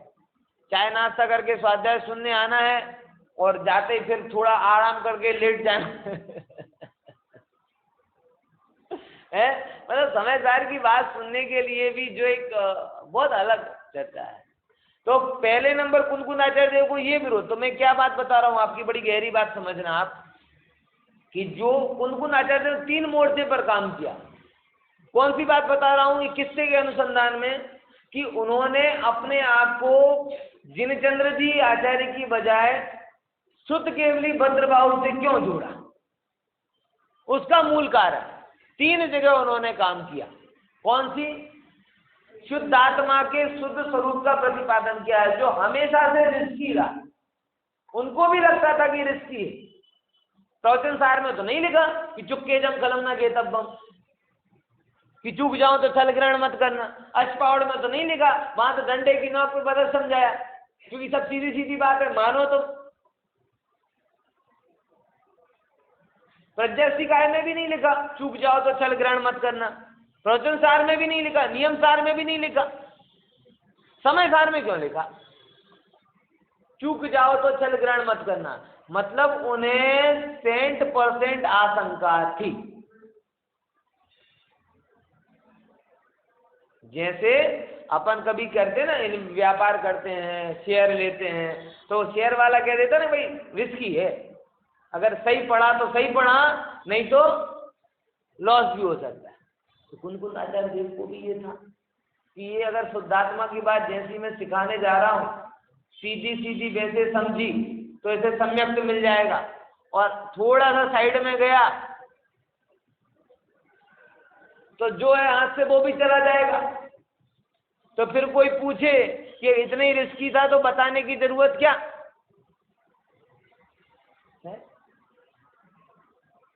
चाय नाश्ता करके स्वाध्याय सुनने आना है और जाते ही फिर थोड़ा आराम करके लेट जाना है। मतलब समझदार की बात सुनने के लिए भी जो एक बहुत अलग चर्चा है। तो पहले नंबर कुनकुन आचार्य देव को ये विरोध, तो मैं क्या बात बता रहा हूँ आपकी, बड़ी गहरी बात समझना आप, कि जो कुनकुन आचार्य देव 3 मोर्चे पर काम किया। कौन सी बात बता रहा हूँ? किस्से के अनुसंधान में, कि उन्होंने अपने आप को जिनचंद्र जी आचार्य की बजाय शुद्ध केवली भद्रबाहु से क्यों जोड़ा, उसका मूल कारण 3 जगह उन्होंने काम किया। कौन सी? शुद्ध आत्मा के शुद्ध स्वरूप का प्रतिपादन किया है, जो हमेशा से रिस्की रहा। उनको भी लगता था कि रिस्की है। प्रवचन सार में तो नहीं लिखा कि चुपके जम कलम ना गे तब बम, कि चूक जाओ तो छल ग्रहण मत करना। अष्टपावड़ में तो नहीं लिखा, वहां तो डंडे की नोक पे बदल समझाया, क्योंकि सब सीधी सीधी बात है, मानो तो। प्रज्ञासिकाय में भी नहीं लिखा चूक जाओ तो छल ग्रहण मत करना, प्रवचन सार में भी नहीं लिखा, नियम सार में भी नहीं लिखा, समय सार में क्यों लिखा? चूक जाओ तो छल ग्रहण मत करना, मतलब उन्हें 100% आशंका थी। जैसे अपन कभी करते ना, व्यापार करते हैं, शेयर लेते हैं, तो शेयर वाला कह देता ना भाई रिस्की है, अगर सही पड़ा तो सही पड़ा, नहीं तो लॉस भी हो सकता है। तो कुनकुन आचार्य देव को भी ये था कि ये अगर शुद्धात्मा की बात जैसी मैं सिखाने जा रहा हूँ, सीधी सीधी वैसे समझी तो इसे सम्यक मिल जाएगा, और थोड़ा सा साइड में गया तो जो है हाथ से वो भी चला जाएगा। तो फिर कोई पूछे कि इतने ही रिस्की था तो बताने की जरूरत क्या है?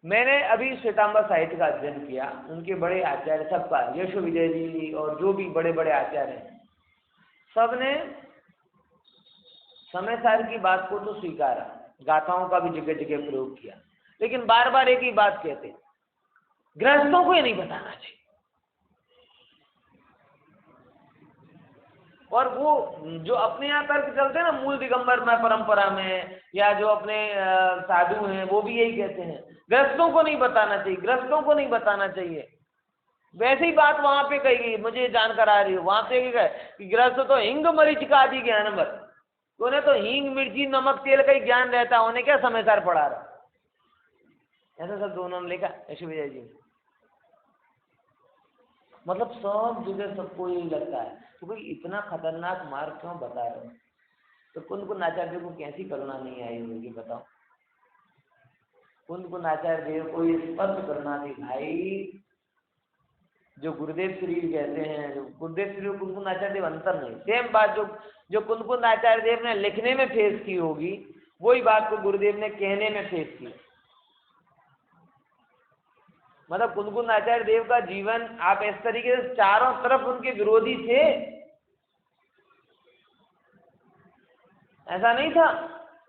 मैंने अभी श्वेतांबर साहित्य का अध्ययन किया, उनके बड़े आचार्य सबका, यशो विजय जी और जो भी बड़े बड़े आचार्य हैं, सबने समय सार की बात को तो स्वीकारा, गाथाओं का भी जगह जगह प्रयोग किया, लेकिन बार बार एक ही बात कहते, गृहस्थों को ये नहीं बताना चाहिए। और वो जो अपने यहाँ तर्क चलते हैं ना मूल दिगंबर में परंपरा में, या जो अपने साधु हैं, वो भी यही कहते हैं गृहस्थों को नहीं बताना चाहिए, गृहस्थों को नहीं बताना चाहिए। वैसे ही बात वहां पे कही गई, मुझे जानकर आ रही है, वहां पे क्या कि गृहस्थ तो हिंग मरीच का आदि ज्ञान मत, उन्हें तो हींग मिर्ची नमक तेल का ही ज्ञान रहता है, उन्हें क्या समाचार पढ़ा रहा, ऐसा सब दोनों ने लिखा यशो विजय जी। मतलब सब जगह सबको यही लगता है, तो कोई इतना खतरनाक मार्ग क्यों बता रहे हो? तो कुनकुन आचार्य को कैसी करुणा नहीं आई होगी बताओ? कुनकुन आचार्य देव को ये स्पष्ट करना थी भाई, जो गुरुदेव श्री कहते हैं, जो गुरुदेव श्री कुनकुन आचार्य देव अंतर नहीं, सेम बात जो कुनकुन आचार्य देव ने लिखने में फेस की होगी, वही बात को गुरुदेव ने कहने में फेस की। मतलब कुनकुन आचार्य देव का जीवन आप इस तरीके से चारों तरफ उनके विरोधी थे, ऐसा नहीं था,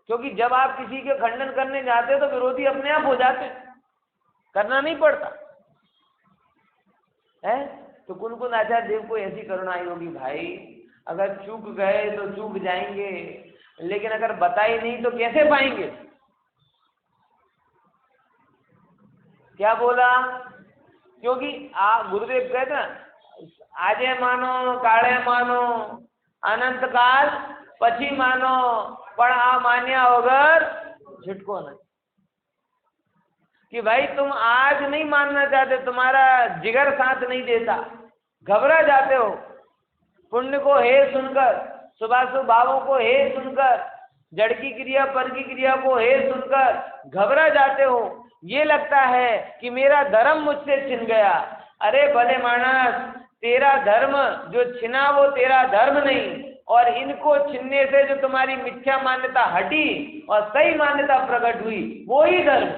क्योंकि जब आप किसी के खंडन करने जाते तो विरोधी अपने आप हो जाते, करना नहीं पड़ता है। तो कुनकुन आचार्य देव को ऐसी करुणा आई होगी भाई, अगर चूक गए तो चूक जाएंगे, लेकिन अगर बताई नहीं तो कैसे पाएंगे? क्या बोला? क्योंकि गुरुदेव कहते ना आजे मानो काले मानो अनंत काल पछी मानो, पण आ मान्या वगर झटको नहीं। कि भाई तुम आज नहीं मानना चाहते, तुम्हारा जिगर साथ नहीं देता, घबरा जाते हो, पुण्य को हे सुनकर, शुभाशुभ भावों को हे सुनकर, जड़ की क्रिया पर की क्रिया को हे सुनकर घबरा जाते हो, ये लगता है कि मेरा धर्म मुझसे छिन गया। अरे भले मानस, तेरा धर्म जो छिना वो तेरा धर्म नहीं, और इनको छीनने से जो तुम्हारी मिथ्या मान्यता हटी और सही मान्यता प्रकट हुई, वो ही धर्म।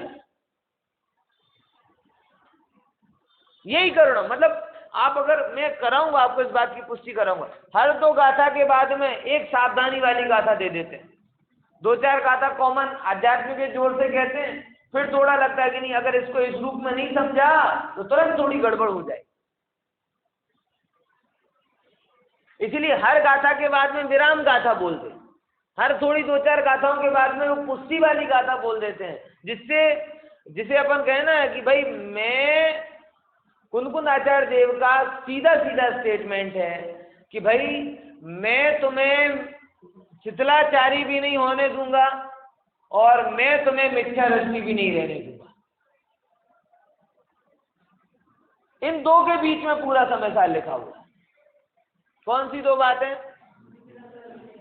यही करुणा, मतलब आप अगर, मैं कराऊंगा आपको इस बात की पुष्टि कराऊंगा, हर 2 गाथा के बाद में एक सावधानी वाली गाथा दे देते हैं। 2-4 गाथा कॉमन आध्यात्म के जोर से कहते हैं, फिर थोड़ा लगता है कि नहीं, अगर इसको इस रूप में नहीं समझा तो तुरंत थोड़ी गड़बड़ हो जाए। इसलिए हर गाथा के बाद में विराम गाथा बोलते हैं, हर थोड़ी 2-4 गाथाओं के बाद में वो पुष्टि वाली गाथा बोल देते हैं, जिसे अपन कहना है कि भाई, मैं कुनकुन आचार्य देव का सीधा सीधा स्टेटमेंट है कि भाई, मैं तुम्हें शिथिलाचारी भी नहीं होने दूंगा और मैं तुम्हें मिथ्या दृष्टि भी नहीं रहने दूंगा। इन 2 के बीच में पूरा समय सार लिखा हुआ है। कौन सी 2 बातें?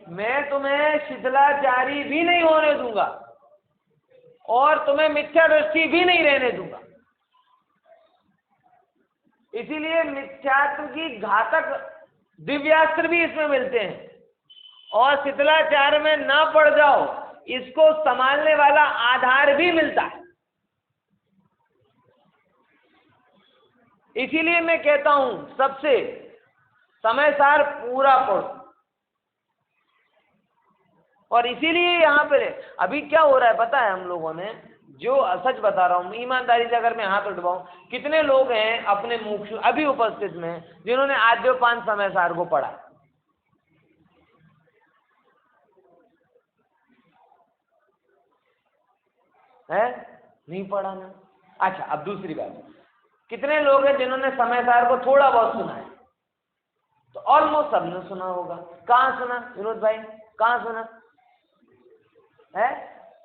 मैं तुम्हें शिथिलाचारी भी नहीं होने दूंगा और तुम्हें मिथ्या दृष्टि भी नहीं रहने दूंगा। इसीलिए मिथ्यात्व की घातक दिव्यास्त्र भी इसमें मिलते हैं, और शिथिलाचार में ना पड़ जाओ, इसको संभालने वाला आधार भी मिलता है। इसीलिए मैं कहता हूं सबसे, समय सार पूरा पढ़ो। और इसीलिए यहाँ पे अभी क्या हो रहा है पता है, हम लोगों ने, जो सच बता रहा हूं, ईमानदारी से अगर मैं हाथ उठवाऊं, कितने लोग हैं अपने मुख्य अभी उपस्थित में जिन्होंने आद्योपांत समय सार को पढ़ा है? नहीं पढ़ा ना। अच्छा, अब दूसरी बात, कितने लोग हैं जिन्होंने समय सार को थोड़ा बहुत सुना है? तो ऑलमोस्ट सबने सुना होगा। कहाँ सुना विनोद भाई, कहाँ सुना है?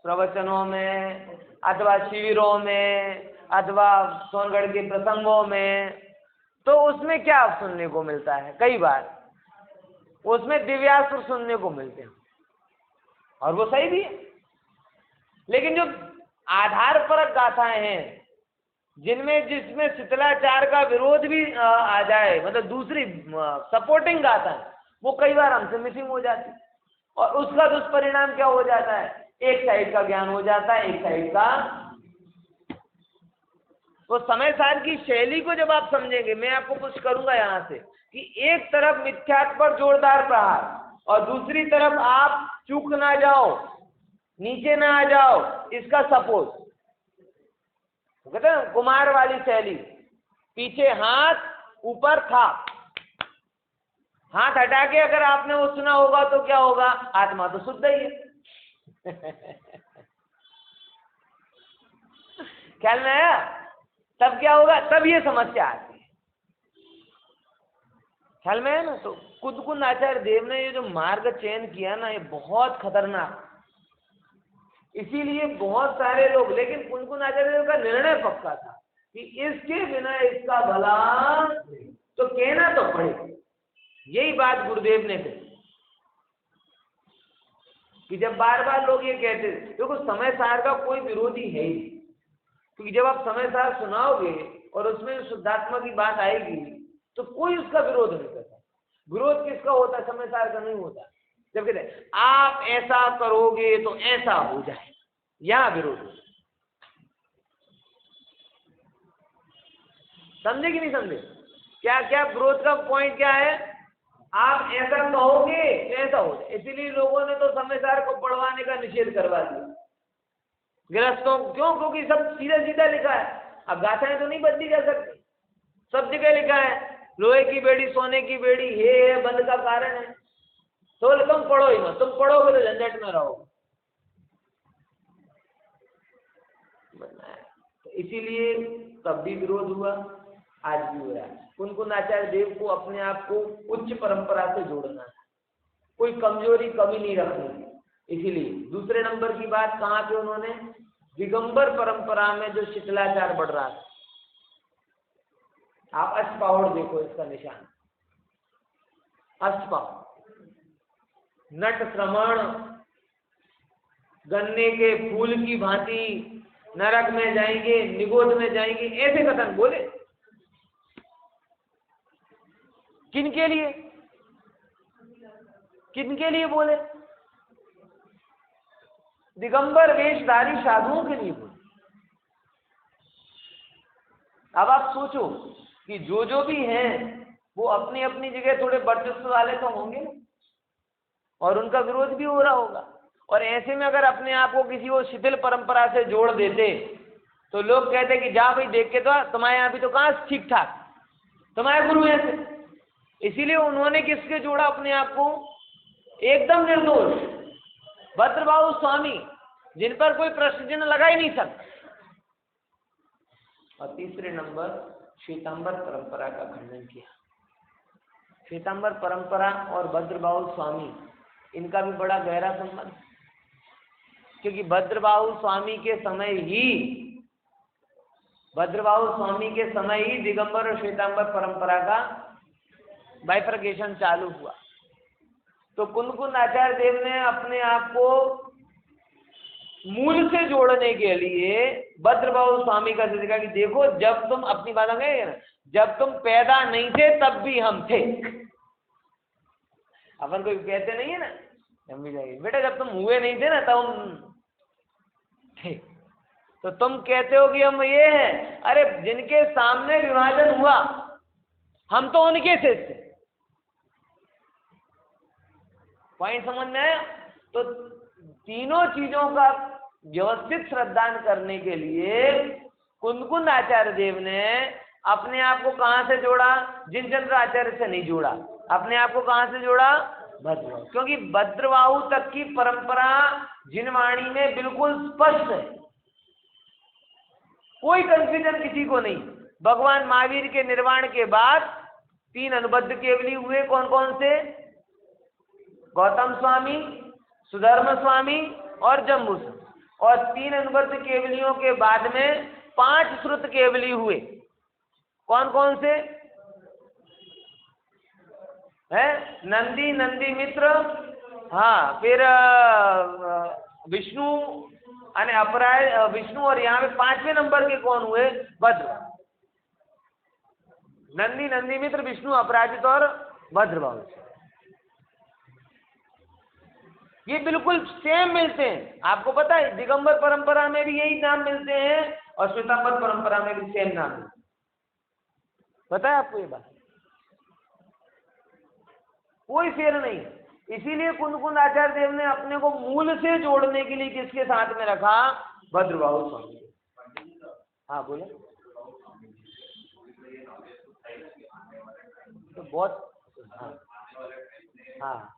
प्रवचनों में, अथवा शिविरों में, अथवा सोनगढ़ के प्रसंगों में। तो उसमें क्या सुनने को मिलता है? कई बार उसमें दिव्यास्त्र सुनने को मिलते हैं, और वो सही भी है। लेकिन जो आधार परक गाथाएं हैं, जिसमें शिथिलाचार का विरोध भी आ जाए, मतलब दूसरी सपोर्टिंग गाथा है, वो कई बार हमसे मिसिंग हो जाती है। और उसका दुष्परिणाम क्या हो जाता है? एक साइड का ज्ञान हो जाता है, एक साइड का। तो समय सार की शैली को जब आप समझेंगे, मैं आपको कुछ करूंगा यहाँ से कि एक तरफ मिथ्यात्व पर जोरदार प्रहार और दूसरी तरफ आप चूक ना जाओ, नीचे ना आ जाओ, इसका सपोर्ट। तो कहते हैं कुमार वाली शैली, पीछे हाथ ऊपर थाप। हाथ हटा के अगर आपने वो सुना होगा तो क्या होगा? आत्मा तो शुद्ध ही है। ख्याल में आया? तब क्या होगा? तब ये समस्या आती है। ख्याल में है ना? तो कुनकुन आचार्य देव ने ये जो मार्ग चयन किया ना, ये बहुत खतरनाक। इसीलिए बहुत सारे लोग, लेकिन कुनकुन आचार्य देव का निर्णय पक्का था कि इसके बिना इसका भला तो कहना तो पड़े। यही बात गुरुदेव ने कही कि जब बार बार लोग ये कहते थे, देखो समय सार का कोई विरोधी है ही, क्योंकि जब आप समय सार सुनाओगे और उसमें शुद्धात्मा की बात आएगी तो कोई उसका विरोध नहीं करता। विरोध किसका होता है? समय सार का नहीं होता। जब कहते हैं आप ऐसा करोगे तो ऐसा हो जाए, यहां विरोध होता। समझे कि नहीं समझे? क्या क्या विरोध का पॉइंट क्या है? आप ऐसा कहोगे तो ऐसा हो जाए। इसीलिए लोगों ने तो समय सार को पढ़वाने का निषेध करवा दिया गृहस्थों। क्यों? क्योंकि सब सीधा सीधा लिखा है। अब गाथाएं तो नहीं बदली जा सकती, सब जगह लिखा है, लोहे की बेड़ी सोने की बेड़ी, हे बंद का कारण है। तो तुम पढ़ो ही मत, तुम पढ़ोगे तो झंझट में रहोगे। तो इसीलिए तब भी विरोध हुआ, आज भी हो रहा है। कुनकुन आचार्य देव को अपने आप को उच्च परंपरा से जोड़ना है, कोई कमजोरी कमी नहीं रखनी। इसीलिए दूसरे नंबर की बात कहाँ पे उन्होंने? दिगंबर परंपरा में जो शिथिलाचार बढ़ रहा है। आप अष्टपावड़ देखो, इसका निशान अष्टपावड़, नट श्रवण, गन्ने के फूल की भांति नरक में जाएंगे, निगोद में जाएंगे, ऐसे कथन बोले। किनके लिए, किनके लिए बोले? दिगंबर वेशधारी साधुओं के लिए बोले। अब आप सोचो कि जो भी हैं वो अपनी अपनी जगह थोड़े वर्चस्व वाले तो होंगे और उनका विरोध भी हो रहा होगा। और ऐसे में अगर अपने आप को किसी वो शिथिल परंपरा से जोड़ देते तो लोग कहते कि जा भाई देख के तो तुम्हारे यहाँ भी तो कहाँ ठीक ठाक, तुम्हारे गुरु ऐसे। इसीलिए उन्होंने किसके जोड़ा अपने आप को? एकदम निर्दोष भद्रबाहु स्वामी, जिन पर कोई प्रश्न चिन्ह लगा ही नहीं सकता। और तीसरे नंबर श्वेतांबर परंपरा का खंडन किया। श्वेतांबर परंपरा और भद्रबाहु स्वामी इनका भी बड़ा गहरा संबंध, क्योंकि भद्रबाहु स्वामी के समय ही दिगंबर और श्वेतांबर परंपरा का बाइफर्केशन चालू हुआ। तो कुंदकुंद आचार्य देव ने अपने आप को मूल से जोड़ने के लिए भद्रबाहु स्वामी का जिक्र कि देखो जब तुम अपनी बात कहेंगे ना, जब तुम पैदा नहीं थे तब भी हम थे। अपन कोई कहते नहीं है ना, हम भी जाएंगे बेटा जब तुम हुए नहीं थे ना तब हम थे। तो तुम कहते हो कि हम ये हैं, अरे जिनके सामने विभाजन हुआ हम तो उनके से थे। पॉइंट समझ में आया? तो तीनों चीजों का व्यवस्थित श्रद्धान करने के लिए कुंदकुंद आचार्य देव ने अपने आप को कहां से जोड़ा? जिनचंद्र आचार्य से नहीं जोड़ा। अपने आप को कहां से जोड़ा? भद्रबाहु। क्योंकि भद्रबाहु तक की परंपरा जिनवाणी में बिल्कुल स्पष्ट है, कोई कंफ्यूजन किसी को नहीं। भगवान महावीर के निर्वाण के बाद 3 अनुबद्ध केवली हुए। कौन कौन से? गौतम स्वामी, सुधर्म स्वामी और जम्बू स्वामी। और 3 अनुबद्ध केवलियों के बाद में 5 श्रुत केवली हुए। कौन कौन से है? नंदी, नंदी मित्र, हाँ, फिर विष्णु यानी अपराय विष्णु, और यहाँ पे 5वें नंबर के कौन हुए? भद्र। नंदी, नंदी मित्र, विष्णु, अपराजित और भद्रबाहु। ये बिल्कुल सेम मिलते हैं। आपको पता है दिगंबर परंपरा में भी यही नाम मिलते हैं और श्वेतांबर परंपरा में भी सेम नाम मिलते हैं। पता है आपको ये बात? कोई फेर नहीं। इसीलिए कुंदकुंद आचार्य देव ने अपने को मूल से जोड़ने के लिए किसके साथ में रखा? भद्रबाहु स्वामी। हाँ बोले। तो बहुत हाँ हाँ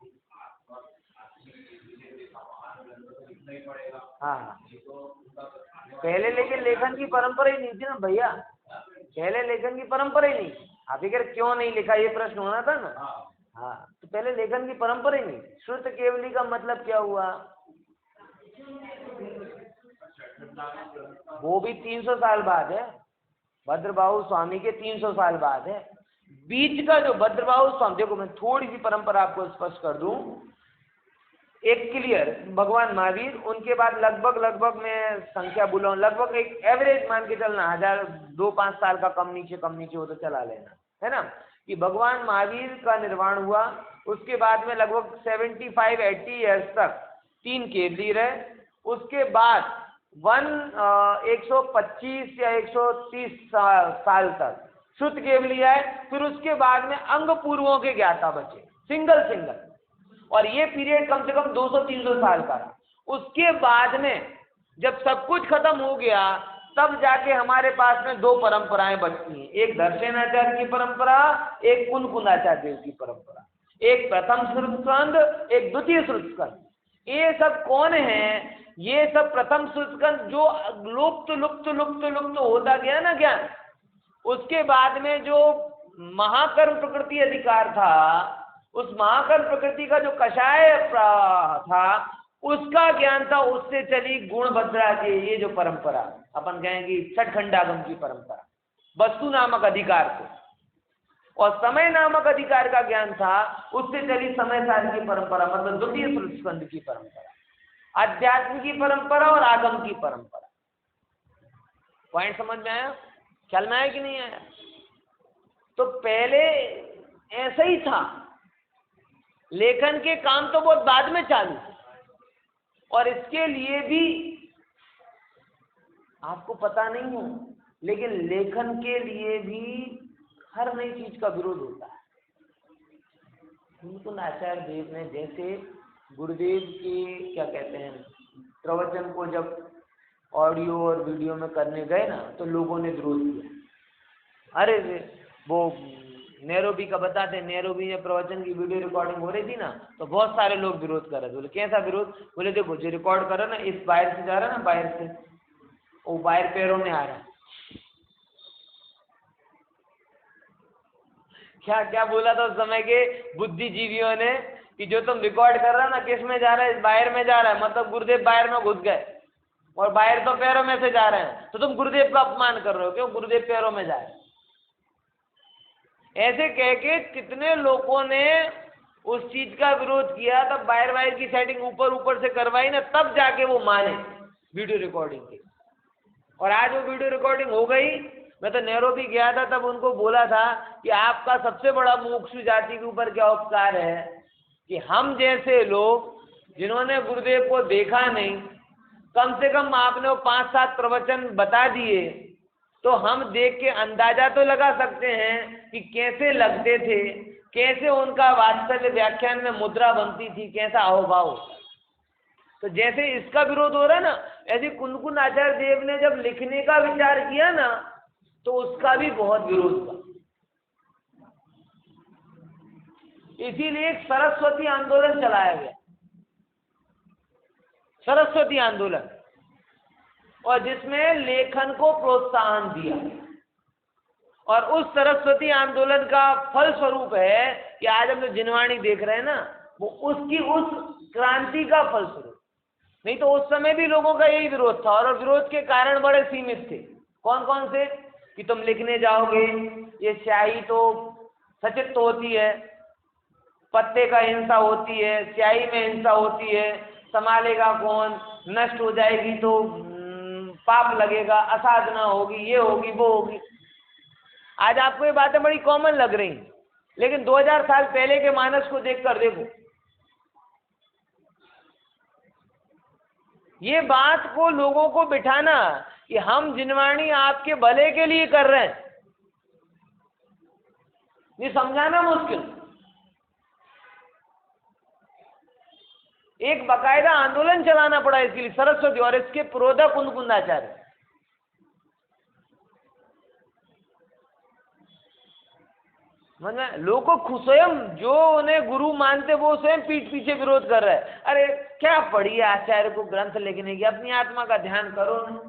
हाँ पहले लेकिन लेखन की परंपरा ही नहीं थी ना भैया। पहले लेखन की परंपरा ही नहीं। आप फिर क्यों नहीं लिखा, ये प्रश्न होना था ना। हाँ, तो पहले लेखन की परंपरा ही नहीं। श्रुत केवली का मतलब क्या हुआ? वो भी 300 साल बाद है। भद्रबाहु स्वामी के 300 साल बाद है। बीच का जो भद्रबाहु स्वामी, देखो मैं थोड़ी सी परंपरा आपको स्पष्ट कर दूं, एक क्लियर भगवान महावीर, उनके बाद लगभग मैं संख्या बोला लगभग एक एवरेज मान के चलना 2-5 साल का कम नीचे हो तो चला लेना, है ना, कि भगवान महावीर का निर्वाण हुआ। उसके बाद में लगभग 75-80 ईयर्स तक 3 केवली रहे। उसके बाद 125 या 130 साल तक श्रुत केवली आए। फिर उसके बाद में अंग पूर्वों के ज्ञाता बचे, सिंगल, और ये पीरियड कम से कम 200-300 साल का था। उसके बाद में जब सब कुछ खत्म हो गया तब जाके हमारे पास में 2 परंपराएं बचती हैं, एक दर्शनाचार्य की परंपरा, एक कुंदकुंद आचार्य देव की परंपरा। एक प्रथम श्रुत स्कंद, एक द्वितीय श्रुत स्कंद। ये सब कौन है? ये सब प्रथम श्रुत स्कंद जो लुप्त होता गया ना ज्ञान। उसके बाद में जो महाकर्म प्रकृति अधिकार था, उस महाकर्म प्रकृति का जो कषाय था उसका ज्ञान था, उससे चली गुणभद्रा की ये जो परंपरा अपन कहेंगे छठखंडागम की परंपरा, वस्तु नामक अधिकार से, और समय नामक अधिकार का ज्ञान था, उससे चली समय सार की परंपरा, मतलब द्वितीय श्रुत स्कंद की परंपरा, अध्यात्म की परंपरा और आगम की परंपरा। पॉइंट समझ में आया? ख्याल में आया कि नहीं आया? तो पहले ऐसा ही था, लेखन के काम तो बहुत बाद में चालू, और इसके लिए भी आपको पता नहीं हो, लेकिन लेखन के लिए भी हर नई चीज का विरोध होता है। उनको आचार्य देव ने जैसे गुरुदेव के क्या कहते हैं प्रवचन को जब ऑडियो और वीडियो में करने गए ना, तो लोगों ने विरोध किया। अरे वो नैरोबी का बताते, नैरोबी में प्रवचन की वीडियो रिकॉर्डिंग हो रही थी ना, तो बहुत सारे लोग विरोध कर रहे थे। बोले कैसा विरोध? बोले देखो जो रिकॉर्ड कर रहा ना, इस बाहर से जा रहा ना, बाहर से वो बाहर पैरों में आ रहा है। क्या क्या बोला था उस समय के बुद्धिजीवियों ने कि जो तुम रिकॉर्ड कर रहा ना, किस में जा रहा है? बाहर में जा रहा है, मतलब गुरुदेव बाहर में घुस गए, और बाहर तो पैरों में से जा रहे हैं, तो तुम गुरुदेव का अपमान कर रहे हो। क्यों? गुरुदेव पैरों में जा रहे हैं। ऐसे कह के कितने लोगों ने उस चीज का विरोध किया, तब बाहर की सेटिंग ऊपर ऊपर से करवाई ना, तब जाके वो माने वीडियो रिकॉर्डिंग की। और आज वो वीडियो रिकॉर्डिंग हो गई। मैं तो नैरोबी गया था, तब उनको बोला था कि आपका सबसे बड़ा मुमुक्षु जाति के ऊपर क्या उपकार है कि हम जैसे लोग जिन्होंने गुरुदेव को देखा नहीं, कम से कम आपने वो 5-7 प्रवचन बता दिए, तो हम देख के अंदाजा तो लगा सकते हैं कि कैसे लगते थे, कैसे उनका वास्तव्य व्याख्यान में मुद्रा बनती थी, कैसा अहोभाव होता। तो जैसे इसका विरोध हो रहा है ना, ऐसे कुनकुन आचार्य देव ने जब लिखने का विचार किया ना, तो उसका भी बहुत विरोध हुआ। इसीलिए एक सरस्वती आंदोलन चलाया गया, सरस्वती आंदोलन, और जिसमें लेखन को प्रोत्साहन दिया। और उस सरस्वती आंदोलन का फल स्वरूप है कि आज हम जो जिनवाणी देख रहे हैं ना, वो उसकी उस क्रांति का फल स्वरूप। नहीं तो उस समय भी लोगों का यही विरोध था, और विरोध के कारण बड़े सीमित थे। कौन कौन से? कि तुम लिखने जाओगे, ये स्याही तो सचित होती है, पत्ते का हिंसा होती है, स्याही में हिंसा होती है, संभालेगा कौन, नष्ट हो जाएगी तो पाप लगेगा, असाधना होगी, ये होगी वो होगी। आज आपको ये बातें बड़ी कॉमन लग रही, लेकिन 2000 साल पहले के मानस को देखकर देखो, ये बात को लोगों को बिठाना कि हम जिनवाणी आपके भले के लिए कर रहे हैं, ये समझाना मुश्किल। एक बाकायदा आंदोलन चलाना पड़ा इसके लिए, सरस्वती, और इसके प्रोधक कुनकुंदाचार्य। मतलब लोगों को स्वयं जो उन्हें गुरु मानते वो स्वयं पीठ पीछे विरोध कर रहे हैं। अरे क्या पढ़िए आचार्य को ग्रंथ लिखने की, अपनी आत्मा का ध्यान करो ना।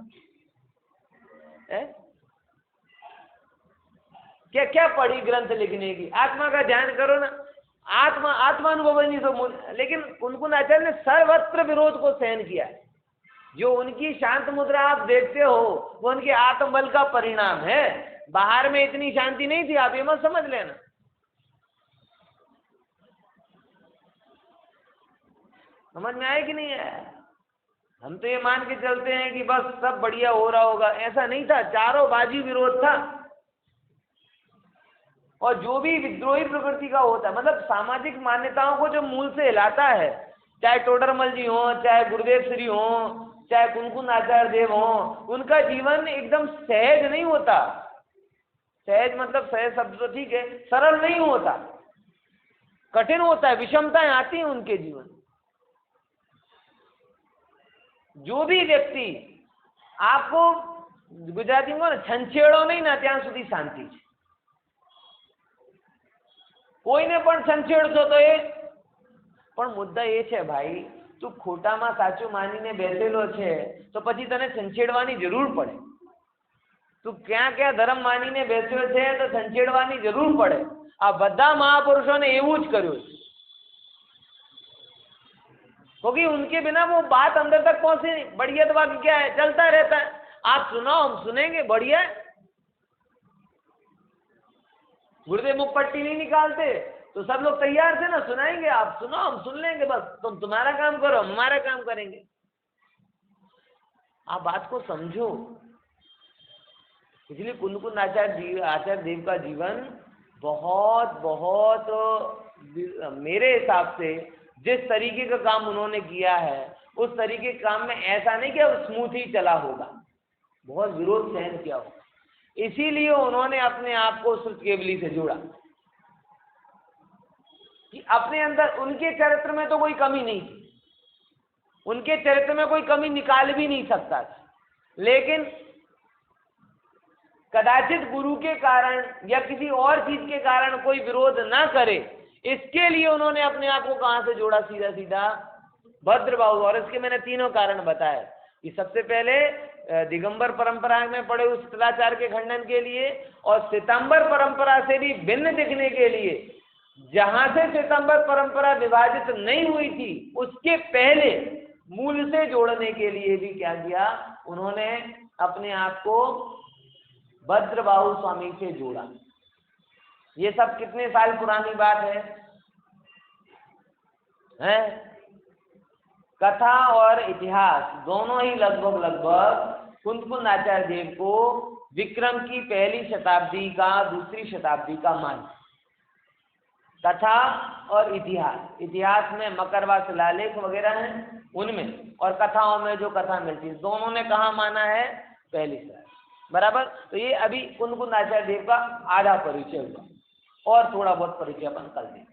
क्या क्या पढ़ी ग्रंथ लिखने की, आत्मा का ध्यान करो ना। आत्मानुभव नहीं तो, लेकिन कुनकुन आचार्य ने सर्वत्र विरोध को सहन किया है। जो उनकी शांत मुद्रा आप देखते हो, वो उनके आत्मबल का परिणाम है। बाहर में इतनी शांति नहीं थी, आप ये मत समझ लेना। समझ में आया कि नहीं आया? हम तो ये मान के चलते हैं कि बस सब बढ़िया हो रहा होगा, ऐसा नहीं था। चारों बाजू विरोध था, और जो भी विद्रोही प्रवृत्ति का होता है, मतलब सामाजिक मान्यताओं को जो मूल से हिलाता है, चाहे टोडरमल जी हो, चाहे गुरुदेव श्री हो, चाहे कुनकुन आचार्य देव हो, उनका जीवन एकदम सहज नहीं होता। सहज मतलब सहज शब्द तो ठीक है, सरल नहीं होता, कठिन होता है, विषमताएं आती हैं उनके जीवन। जो भी व्यक्ति आपको गुजराती में ना छंछेड़ो नहीं ना ત્યાં સુધી શાંતિ છે। કોઈને પણ છંછેડશો તો એ પણ મુદ્દા એ છે ભાઈ, તું ખોટામાં સાચું માનીને બેસેલો છે તો પછી તને છંછેડવાની જરૂર પડે। તું ક્યાં ક્યાં ધર્મ માનીને બેસ્યો છે તો છંછેડવાની જરૂર પડે। આ બધા મહાપુરુષોને એવું જ કર્યું છે, क्योंकि उनके बिना वो बात अंदर तक पहुंचे नहीं। बढ़िया तो बाकी क्या है, चलता रहता है, आप सुनाओ हम सुनेंगे, बढ़िया है। गुरुदेव मुख पट्टी नहीं निकालते तो सब लोग तैयार थे ना, सुनाएंगे, आप सुनाओ हम सुन लेंगे, बस तुम तुम्हारा काम करो, हम हमारा काम करेंगे। आप बात को समझो। इसलिए कुंदकुंद आचार्य देव का जीवन बहुत बहुत मेरे हिसाब से जिस तरीके का काम उन्होंने किया है उस तरीके के काम में ऐसा नहीं कि अब स्मूथ ही चला होगा, बहुत विरोध सहन किया होगा। इसीलिए उन्होंने अपने आप को श्रुत केवली से जोड़ा कि अपने अंदर उनके चरित्र में तो कोई कमी नहीं थी, उनके चरित्र में कोई कमी निकाल भी नहीं सकता था, लेकिन कदाचित गुरु के कारण या किसी और चीज के कारण कोई विरोध ना करे, इसके लिए उन्होंने अपने आप को कहां से जोड़ा, सीधा सीधा भद्रबाहु। और इसके मैंने तीनों कारण बताए कि सबसे पहले दिगंबर परंपरा में पड़े हुए शीतलाचार के खंडन के लिए, और श्वेतांबर परंपरा से भी भिन्न दिखने के लिए, जहां से श्वेतांबर परंपरा विभाजित नहीं हुई थी उसके पहले मूल से जोड़ने के लिए भी क्या किया, उन्होंने अपने आप को भद्रबाहु स्वामी से जोड़ा। ये सब कितने साल पुरानी बात है? कथा और इतिहास दोनों ही लगभग कुंदकुंद आचार्य देव को विक्रम की पहली शताब्दी का दूसरी शताब्दी का मान। कथा और इतिहास में मकरवा शिलालेख वगैरह हैं उनमें, और कथाओं में जो कथा मिलती है दोनों ने कहा माना है, पहली शताब्दी बराबर। तो ये अभी कुंदकुंद आचार्य देव का आधा परिचय हुआ, और थोड़ा बहुत परिचय अपन कर दें।